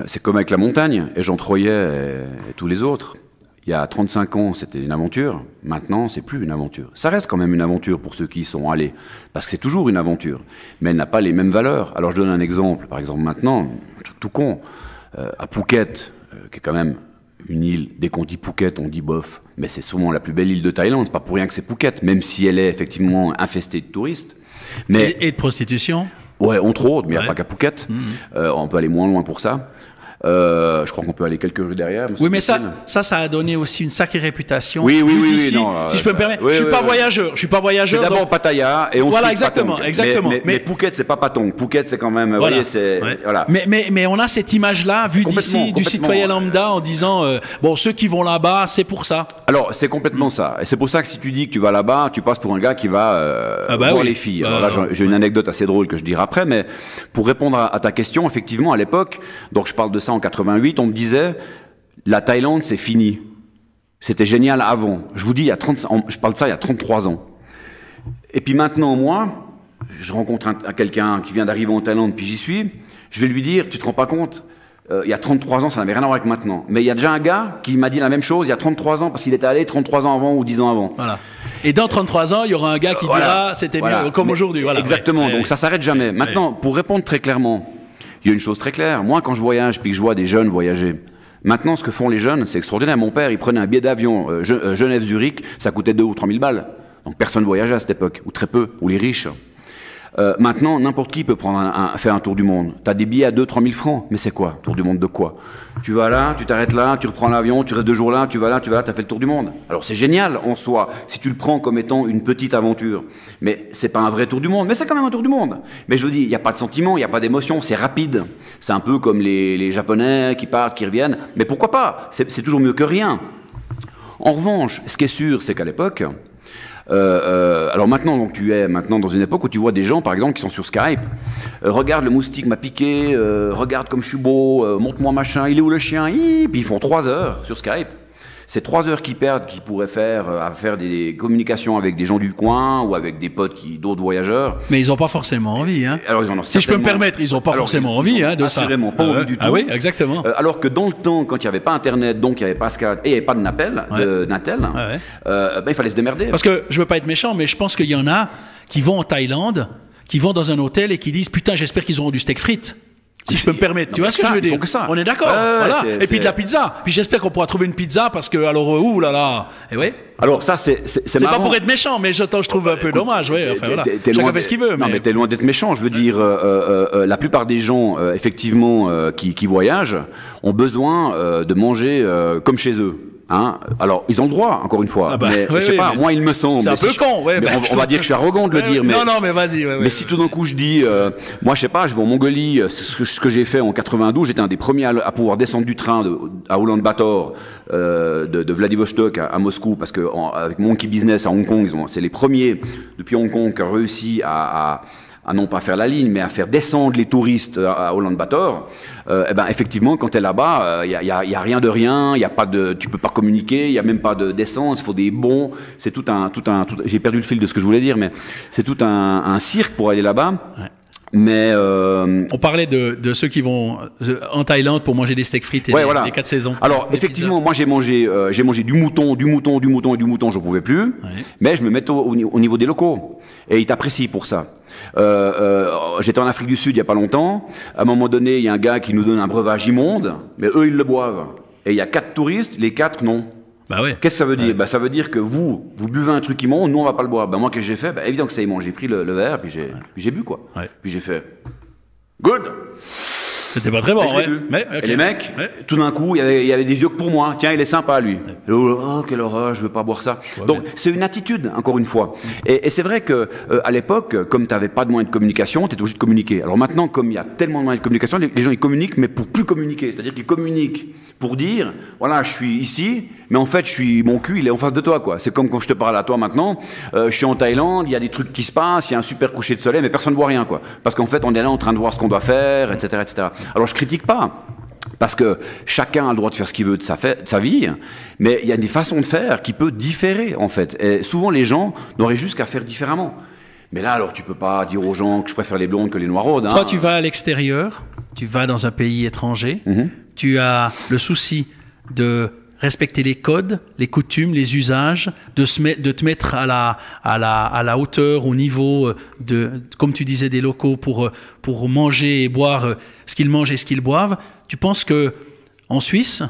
S2: C'est comme avec la montagne, et Jean Troyet et tous les autres. Il y a 35 ans, c'était une aventure. Maintenant, c'est plus une aventure. Ça reste quand même une aventure pour ceux qui y sont allés, parce que c'est toujours une aventure, mais elle n'a pas les mêmes valeurs. Alors, je donne un exemple. Par exemple, maintenant, un truc tout con, à Phuket, qui est quand même une île. Dès qu'on dit Phuket, on dit bof, mais c'est souvent la plus belle île de Thaïlande. C'est pas pour rien que c'est Phuket, même si elle est effectivement infestée de touristes. Mais
S3: et de prostitution.
S2: Ouais, entre autres, mais il n'y a pas qu'à Phuket. On peut aller moins loin pour ça. Je crois qu'on peut aller quelques rues derrière.
S3: Oui, mais ça a donné aussi une sacrée réputation.
S2: Oui,
S3: si je peux me permettre. Je suis pas voyageur. Je suis pas voyageur.
S2: C'est d'abord Pattaya et on
S3: voilà,
S2: suit
S3: exactement,
S2: Patong.
S3: exactement.
S2: Mais Phuket, c'est pas Patong. Phuket, c'est quand même.
S3: Voilà.
S2: Vous voyez, voilà.
S3: Mais on a cette image-là, vue d'ici, du citoyen lambda, en disant ceux qui vont là-bas, c'est pour ça.
S2: Alors, c'est complètement ça. Et c'est pour ça que si tu dis que tu vas là-bas, tu passes pour un gars qui va voir les filles. Alors là, j'ai une anecdote assez drôle que je dirai après, mais pour répondre à ta question, effectivement, à l'époque, donc je parle de ça en 88, on me disait, la Thaïlande, c'est fini. C'était génial avant. Je vous dis, je parle de ça il y a 33 ans. Et puis maintenant, moi, je rencontre quelqu'un qui vient d'arriver en Thaïlande, puis j'y suis, je vais lui dire, tu te rends pas compte, il y a 33 ans, ça n'avait rien à voir avec maintenant. Mais il y a déjà un gars qui m'a dit la même chose il y a 33 ans, parce qu'il était allé 33 ans avant ou 10 ans avant.
S3: Voilà. Et dans 33 ans, il y aura un gars qui dira, c'était mieux, comme aujourd'hui. Voilà.
S2: Exactement, donc ça s'arrête jamais. Maintenant, pour répondre très clairement, il y a une chose très claire. Moi, quand je voyage, puis que je vois des jeunes voyager, maintenant, ce que font les jeunes, c'est extraordinaire. Mon père, il prenait un billet d'avion Genève-Zurich, ça coûtait 2 ou 3 000 balles. Donc personne voyageait à cette époque, ou très peu, ou les riches. Maintenant, n'importe qui peut faire un tour du monde. Tu as des billets à 2-3 000 francs, mais c'est quoi? Tour du monde de quoi? Tu vas là, tu t'arrêtes là, tu reprends l'avion, tu restes 2 jours là, tu vas là, tu as fait le tour du monde. Alors c'est génial en soi, si tu le prends comme étant une petite aventure. Mais c'est pas un vrai tour du monde, mais c'est quand même un tour du monde. Mais je vous dis, il n'y a pas de sentiment, il n'y a pas d'émotion, c'est rapide. C'est un peu comme les Japonais qui partent, qui reviennent. Mais pourquoi pas? C'est toujours mieux que rien. En revanche, ce qui est sûr, c'est qu'à l'époque... alors maintenant, donc, tu es maintenant dans une époque où tu vois des gens, par exemple, qui sont sur Skype. Regarde, le moustique m'a piqué, regarde comme je suis beau, montre-moi machin, il est où le chien? Puis ils font 3 heures sur Skype. C'est 3 heures qu'ils perdent, qu'ils pourraient faire à faire des communications avec des gens du coin ou avec des potes, d'autres voyageurs.
S3: Mais ils n'ont pas forcément envie. Hein.
S2: Alors, ils en ont
S3: si je peux me permettre, ils n'ont pas forcément envie de ça.
S2: Assurément pas envie du tout.
S3: Ah oui, exactement.
S2: Alors que dans le temps, quand il n'y avait pas Internet, donc il n'y avait pas Skype et il n'y avait pas de Natel, il fallait se démerder.
S3: Parce que je ne veux pas être méchant, mais je pense qu'il y en a qui vont en Thaïlande, qui vont dans un hôtel et qui disent « Putain, j'espère qu'ils auront du steak frites ». Si je peux me permettre, tu vois ce que je veux dire? On est d'accord, voilà. Et puis de la pizza. Puis j'espère qu'on pourra trouver une pizza parce que alors ouh là là. Et oui.
S2: Alors ça c'est marrant.
S3: Pas pour être méchant, mais je trouve un peu dommage. Ouais. Enfin, voilà. Chacun fait ce qu'il veut.
S2: Non mais t'es loin d'être méchant. Je veux dire, la plupart des gens effectivement qui voyagent ont besoin de manger comme chez eux. Hein, alors, ils ont le droit, encore une fois. Mais je sais pas, moi, il me semble.
S3: C'est un peu con,
S2: on va dire que je suis arrogant de le dire. Mais,
S3: non, mais vas-y.
S2: Mais si tout d'un coup je dis, moi, je sais pas, je vais en Mongolie, ce que j'ai fait en 92, j'étais un des premiers à pouvoir descendre du train à Ulaanbaatar, de Vladivostok à Moscou, parce que avec Monkey Business à Hong Kong, c'est les premiers depuis Hong Kong qui ont réussi à non pas faire la ligne, mais à faire descendre les touristes à Ulaanbaatar, effectivement, quand tu es là-bas, il n'y a rien de rien, tu peux pas communiquer, il n'y a même pas d'essence, il faut des bons, c'est tout un j'ai perdu le fil de ce que je voulais dire, mais c'est tout un cirque pour aller là-bas. Ouais. Mais
S3: on parlait de ceux qui vont en Thaïlande pour manger des steaks frites et les 4 saisons.
S2: Alors effectivement, moi j'ai mangé du mouton, j'en pouvais plus. Ouais. Mais je me mets au niveau des locaux et ils t'apprécient pour ça. J'étais en Afrique du Sud il y a pas longtemps. À un moment donné, il y a un gars qui nous donne un breuvage immonde, mais eux ils le boivent. Et il y a 4 touristes, les 4 non.
S3: Bah ouais.
S2: Qu'est-ce que ça veut dire? Ça veut dire que vous buvez un truc immonde, nous on va pas le boire. Moi qu'est-ce que j'ai fait? Évidemment que c'est immonde. J'ai pris le verre, puis j'ai bu quoi. Ouais. Puis j'ai fait good.
S3: C'était pas très bon,
S2: ouais. Et les mecs, tout d'un coup, il y avait des yeux que pour moi. Tiens, il est sympa lui. Oh quelle horreur, je veux pas boire ça. Donc c'est une attitude, encore une fois. Et c'est vrai que à l'époque, comme tu n'avais pas de moyens de communication, tu étais obligé de communiquer. Alors maintenant, comme il y a tellement de moyens de communication, les gens ils communiquent, mais pour plus communiquer. C'est-à-dire qu'ils communiquent pour dire, voilà, je suis ici, mais en fait, mon cul, il est en face de toi, quoi. C'est comme quand je te parle à toi maintenant, je suis en Thaïlande, il y a des trucs qui se passent, il y a un super coucher de soleil, mais personne ne voit rien, quoi. Parce qu'en fait, on est là en train de voir ce qu'on doit faire, etc., etc. Alors, je critique pas, parce que chacun a le droit de faire ce qu'il veut de sa vie, mais il y a des façons de faire qui peuvent différer, en fait. Et souvent, les gens n'auraient juste qu'à faire différemment. Mais là, alors, tu peux pas dire aux gens que je préfère les blondes que les noiraudes.
S3: Toi, tu vas à l'extérieur, tu vas dans un pays étranger, tu as le souci de respecter les codes, les coutumes, les usages, de te mettre à la hauteur, au niveau comme tu disais, des locaux pour manger et boire ce qu'ils mangent et ce qu'ils boivent. Tu penses que en Suisse,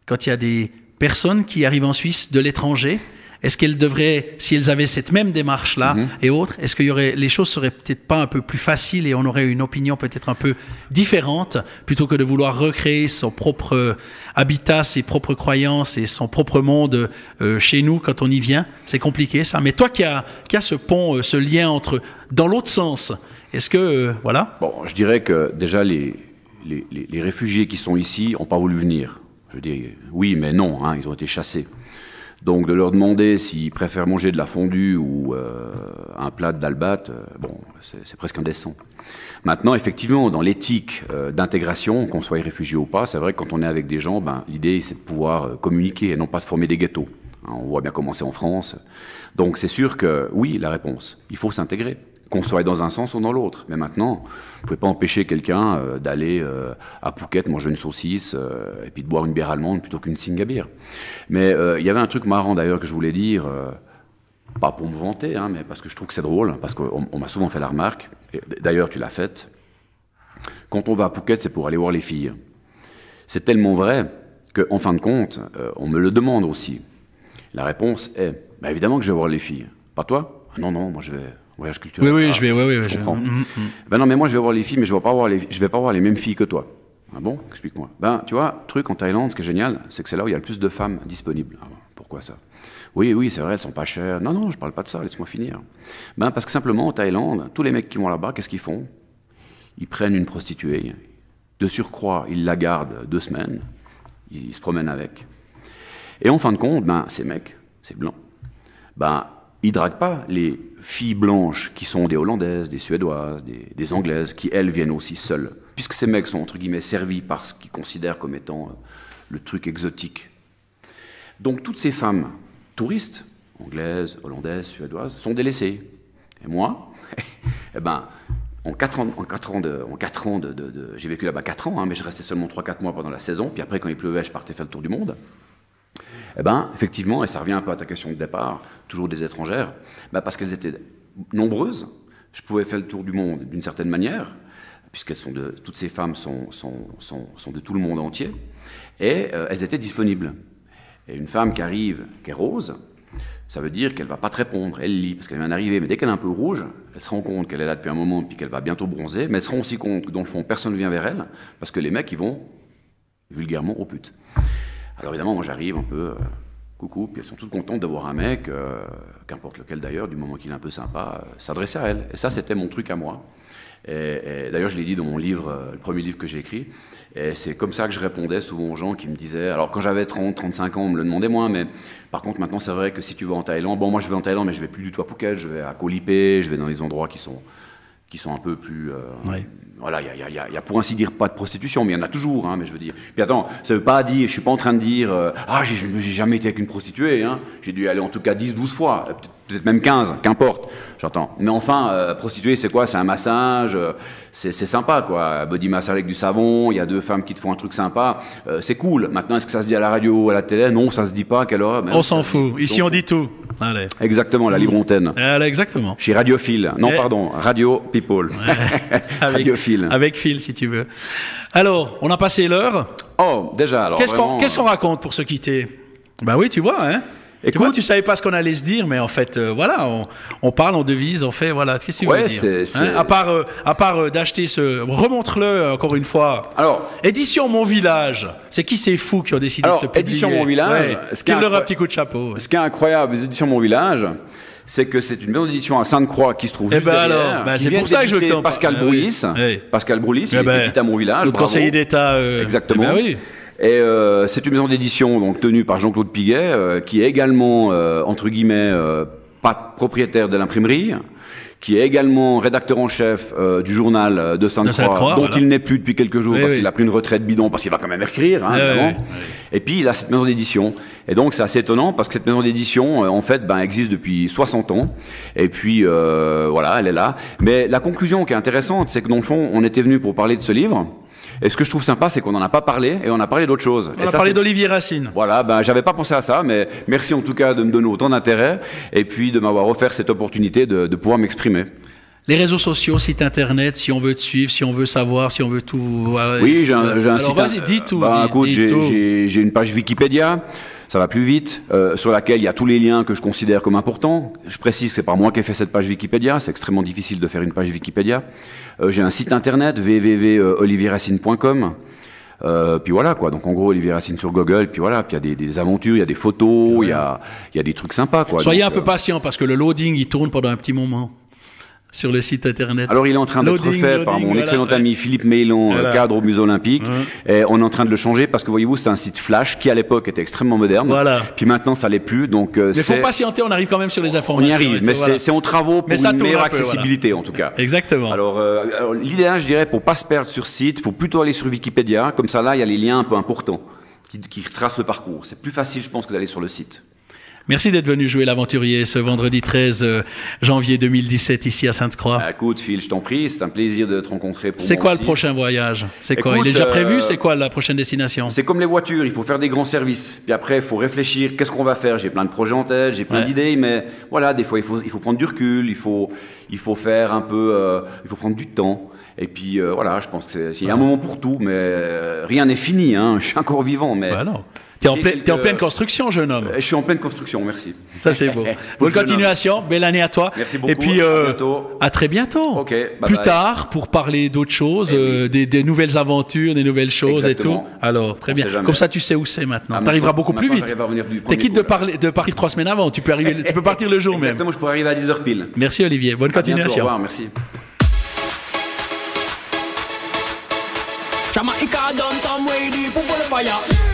S3: quand il y a des personnes qui arrivent en Suisse de l'étranger, est-ce qu'elles devraient, si elles avaient cette même démarche-là et autres, est-ce que les choses seraient peut-être pas un peu plus faciles et on aurait une opinion peut-être un peu différente plutôt que de vouloir recréer son propre habitat, ses propres croyances et son propre monde chez nous quand on y vient? C'est compliqué ça. Mais toi qui as ce pont, ce lien entre, dans l'autre sens, est-ce que, voilà?
S2: Bon, je dirais que déjà les réfugiés qui sont ici n'ont pas voulu venir. Je dis oui, mais non, ils ont été chassés. Donc de leur demander s'ils préfèrent manger de la fondue ou un plat d'albat, c'est presque indécent. Maintenant, effectivement, dans l'éthique d'intégration, qu'on soit réfugié ou pas, c'est vrai que quand on est avec des gens, l'idée c'est de pouvoir communiquer et non pas de former des ghettos. On voit bien comment c'est en France. Donc c'est sûr que oui, la réponse, il faut s'intégrer. Qu'on soit dans un sens ou dans l'autre. Mais maintenant, vous ne pouvez pas empêcher quelqu'un d'aller à Phuket manger une saucisse et puis de boire une bière allemande plutôt qu'une Singapore. Mais il y avait un truc marrant d'ailleurs que je voulais dire, pas pour me vanter, mais parce que je trouve que c'est drôle, parce qu'on m'a souvent fait la remarque, et d'ailleurs tu l'as faite, quand on va à Phuket, c'est pour aller voir les filles. C'est tellement vrai qu'en fin de compte, on me le demande aussi. La réponse est, évidemment que je vais voir les filles. Pas toi? Non, moi je vais voyage culturel.
S3: Oui, je
S2: comprends. Ben non, mais moi je vais voir les filles, mais je vais pas voir les mêmes filles que toi. Ah bon? Explique-moi. Ben, tu vois, truc en Thaïlande, ce qui est génial, c'est que c'est là où il y a le plus de femmes disponibles. Ah, pourquoi ça? Oui, c'est vrai, elles sont pas chères. Non, je parle pas de ça, laisse-moi finir. Ben, parce que simplement, en Thaïlande, tous les mecs qui vont là-bas, qu'est-ce qu'ils font? Ils prennent une prostituée. De surcroît, ils la gardent 2 semaines. Ils se promènent avec. Et en fin de compte, ben, ces mecs, ces blancs, ben, ils draguent pas les filles blanches qui sont des Hollandaises, des Suédoises, des Anglaises, qui, elles, viennent aussi seules. Puisque ces mecs sont, entre guillemets, servis par ce qu'ils considèrent comme étant le truc exotique. Donc toutes ces femmes touristes, anglaises, hollandaises, suédoises, sont délaissées. Et moi, eh ben, en 4 ans j'ai vécu là-bas 4 ans, hein, mais je restais seulement 3-4 mois pendant la saison, puis après, quand il pleuvait, je partais faire le tour du monde. Eh ben, effectivement, et ça revient un peu à ta question de départ, toujours des étrangères, ben parce qu'elles étaient nombreuses, je pouvais faire le tour du monde d'une certaine manière, puisqu'elles sont toutes ces femmes sont de tout le monde entier, et elles étaient disponibles. Et une femme qui arrive, qui est rose, ça veut dire qu'elle ne va pas te répondre, elle lit, parce qu'elle vient d'arriver, mais dès qu'elle est un peu rouge, elle se rend compte qu'elle est là depuis un moment, puis qu'elle va bientôt bronzer, mais elle se rend aussi compte que dans le fond, personne ne vient vers elle, parce que les mecs, ils vont vulgairement aux putes. Alors évidemment, moi j'arrive un peu, coucou, puis elles sont toutes contentes de voir un mec, qu'importe lequel d'ailleurs, du moment qu'il est un peu sympa, s'adresser à elles. Et ça, c'était mon truc à moi. Et d'ailleurs, je l'ai dit dans mon livre, le premier livre que j'ai écrit, et c'est comme ça que je répondais souvent aux gens qui me disaient, alors quand j'avais 30, 35 ans, on me le demandait moins, mais par contre maintenant c'est vrai que si tu vas en Thaïlande, bon moi je vais en Thaïlande, mais je vais plus du tout à Phuket, je vais à Koh Lipe, je vais dans des endroits qui sont un peu plus... Voilà, il y a pour ainsi dire pas de prostitution, mais il y en a toujours, hein, mais je veux dire. Puis attends, ça veut pas dire, je suis pas en train de dire, j'ai jamais été avec une prostituée, hein, j'ai dû y aller en tout cas 10-12 fois, peut-être même 15, qu'importe, j'entends. Mais enfin, prostituée, c'est quoi? C'est un massage, c'est sympa, quoi. Body massage avec du savon, il y a 2 femmes qui te font un truc sympa, c'est cool. Maintenant, est-ce que ça se dit à la radio ou à la télé? Non, ça se dit pas, quelle heure?
S3: On s'en fout, ici on dit tout. Allez.
S2: Exactement, la libre antenne.
S3: Allez, exactement.
S2: Chez Radiophile. Non, pardon, Radio People. Radiophile.
S3: Avec Phil, si tu veux. Alors, on a passé l'heure.
S2: Oh, déjà, alors
S3: Qu'est-ce qu'on raconte pour se quitter? Bah oui, tu vois, hein. Écoute, tu savais pas ce qu'on allait se dire, mais en fait, voilà, on parle, on devise, on fait, voilà. Qu'est-ce que tu veux dire? Hein, à part d'acheter remontre-le encore une fois.
S2: Alors,
S3: Édition Mon Village. C'est qui ces fous qui ont décidé de te publier?
S2: Édition Mon Village.
S3: Qu'il leur a un petit coup de chapeau.
S2: Ce qui est incroyable, les Éditions Mon Village, c'est que c'est une maison d'édition à Sainte-Croix qui se trouve juste derrière.
S3: C'est pour ça que je veux que
S2: Pascal Broulis. Pascal Broulis, il est à Mon Village.
S3: Le conseiller d'État.
S2: Exactement.
S3: Oui.
S2: Et c'est une maison d'édition donc tenue par Jean-Claude Piguet, qui est également entre guillemets pas propriétaire de l'imprimerie, qui est également rédacteur en chef du journal de Sainte-Croix, dont il n'est plus depuis quelques jours parce qu'il a pris une retraite bidon, parce qu'il va quand même écrire, hein, évidemment. Et puis il a cette maison d'édition. Et donc c'est assez étonnant parce que cette maison d'édition, en fait, existe depuis 60 ans. Et puis voilà, elle est là. Mais la conclusion qui est intéressante, c'est que dans le fond, on était venu pour parler de ce livre. Et ce que je trouve sympa, c'est qu'on n'en a pas parlé, et on a parlé d'autre chose.
S3: On a parlé d'Olivier Racine.
S2: Voilà, j'avais pas pensé à ça, mais merci en tout cas de me donner autant d'intérêt, et puis de m'avoir offert cette opportunité de pouvoir m'exprimer.
S3: Les réseaux sociaux, site internet, si on veut te suivre, si on veut savoir, si on veut tout...
S2: Oui, j'ai un site...
S3: Alors vas-y, dis tout.
S2: Écoute, j'ai une page Wikipédia, ça va plus vite, sur laquelle il y a tous les liens que je considère comme importants. Je précise, c'est pas moi qui ai fait cette page Wikipédia, c'est extrêmement difficile de faire une page Wikipédia. J'ai un site internet, www.olivierracine.com. Puis voilà, quoi. Donc en gros, Olivier Racine sur Google, puis voilà, puis il y a des aventures, il y a des photos, il y a des trucs sympas, quoi.
S3: Soyez un peu patient, parce que le loading, il tourne pendant un petit moment. Sur le site internet.
S2: Alors il est en train d'être fait par mon excellent ami Philippe Meilon, cadre au Musée Olympique. Et on est en train de le changer parce que voyez-vous, c'est un site flash qui à l'époque était extrêmement moderne.
S3: Voilà.
S2: Puis maintenant ça l'est plus. Donc
S3: mais faut patienter, on arrive quand même sur les informations.
S2: On y arrive, mais c'est en travaux pour une meilleure accessibilité en tout cas.
S3: Exactement.
S2: Alors l'idéal, je dirais, pour pas se perdre sur site, il faut plutôt aller sur Wikipédia. Comme ça là, il y a les liens un peu importants qui tracent le parcours. C'est plus facile, je pense, que d'aller sur le site.
S3: Merci d'être venu jouer l'aventurier ce vendredi 13 janvier 2017 ici à Sainte-Croix.
S2: Écoute Phil, je t'en prie, c'est un plaisir de te rencontrer.
S3: C'est quoi le prochain voyage? C'est quoi? Il est déjà prévu? C'est quoi la prochaine destination?
S2: C'est comme les voitures, il faut faire des grands services. Puis après, il faut réfléchir, qu'est-ce qu'on va faire? J'ai plein de projets en tête, j'ai plein d'idées, mais voilà, des fois il faut prendre du recul, il faut faire un peu, il faut prendre du temps. Et puis voilà, je pense que il y a un moment pour tout, mais rien n'est fini. Hein. Je suis encore vivant, mais.
S3: Bah non. T'es en pleine construction, jeune homme.
S2: Je suis en pleine construction, merci.
S3: Ça, c'est beau. Bonne continuation, belle année à toi.
S2: Merci beaucoup.
S3: Et puis, à très bientôt.
S2: Ok, bye
S3: Plus
S2: bye.
S3: tard, pour parler d'autres choses, des nouvelles aventures, des nouvelles choses
S2: Exactement.
S3: et tout. Alors, très
S2: On
S3: bien.
S2: sait jamais.
S3: Comme ça, tu sais où c'est maintenant.
S2: Ah,
S3: Tu arriveras
S2: maintenant-
S3: beaucoup plus
S2: maintenant,
S3: vite.
S2: j'arrive à revenir du
S3: T'es
S2: premier
S3: quitte
S2: coup,
S3: de partir 3 semaines avant. Tu peux partir le jour même.
S2: Exactement, je pourrais arriver à 10h pile.
S3: Merci, Olivier. Bonne
S2: À bientôt, au
S3: continuation.
S2: revoir, merci.
S4: Jamaica downtown ready for the fire.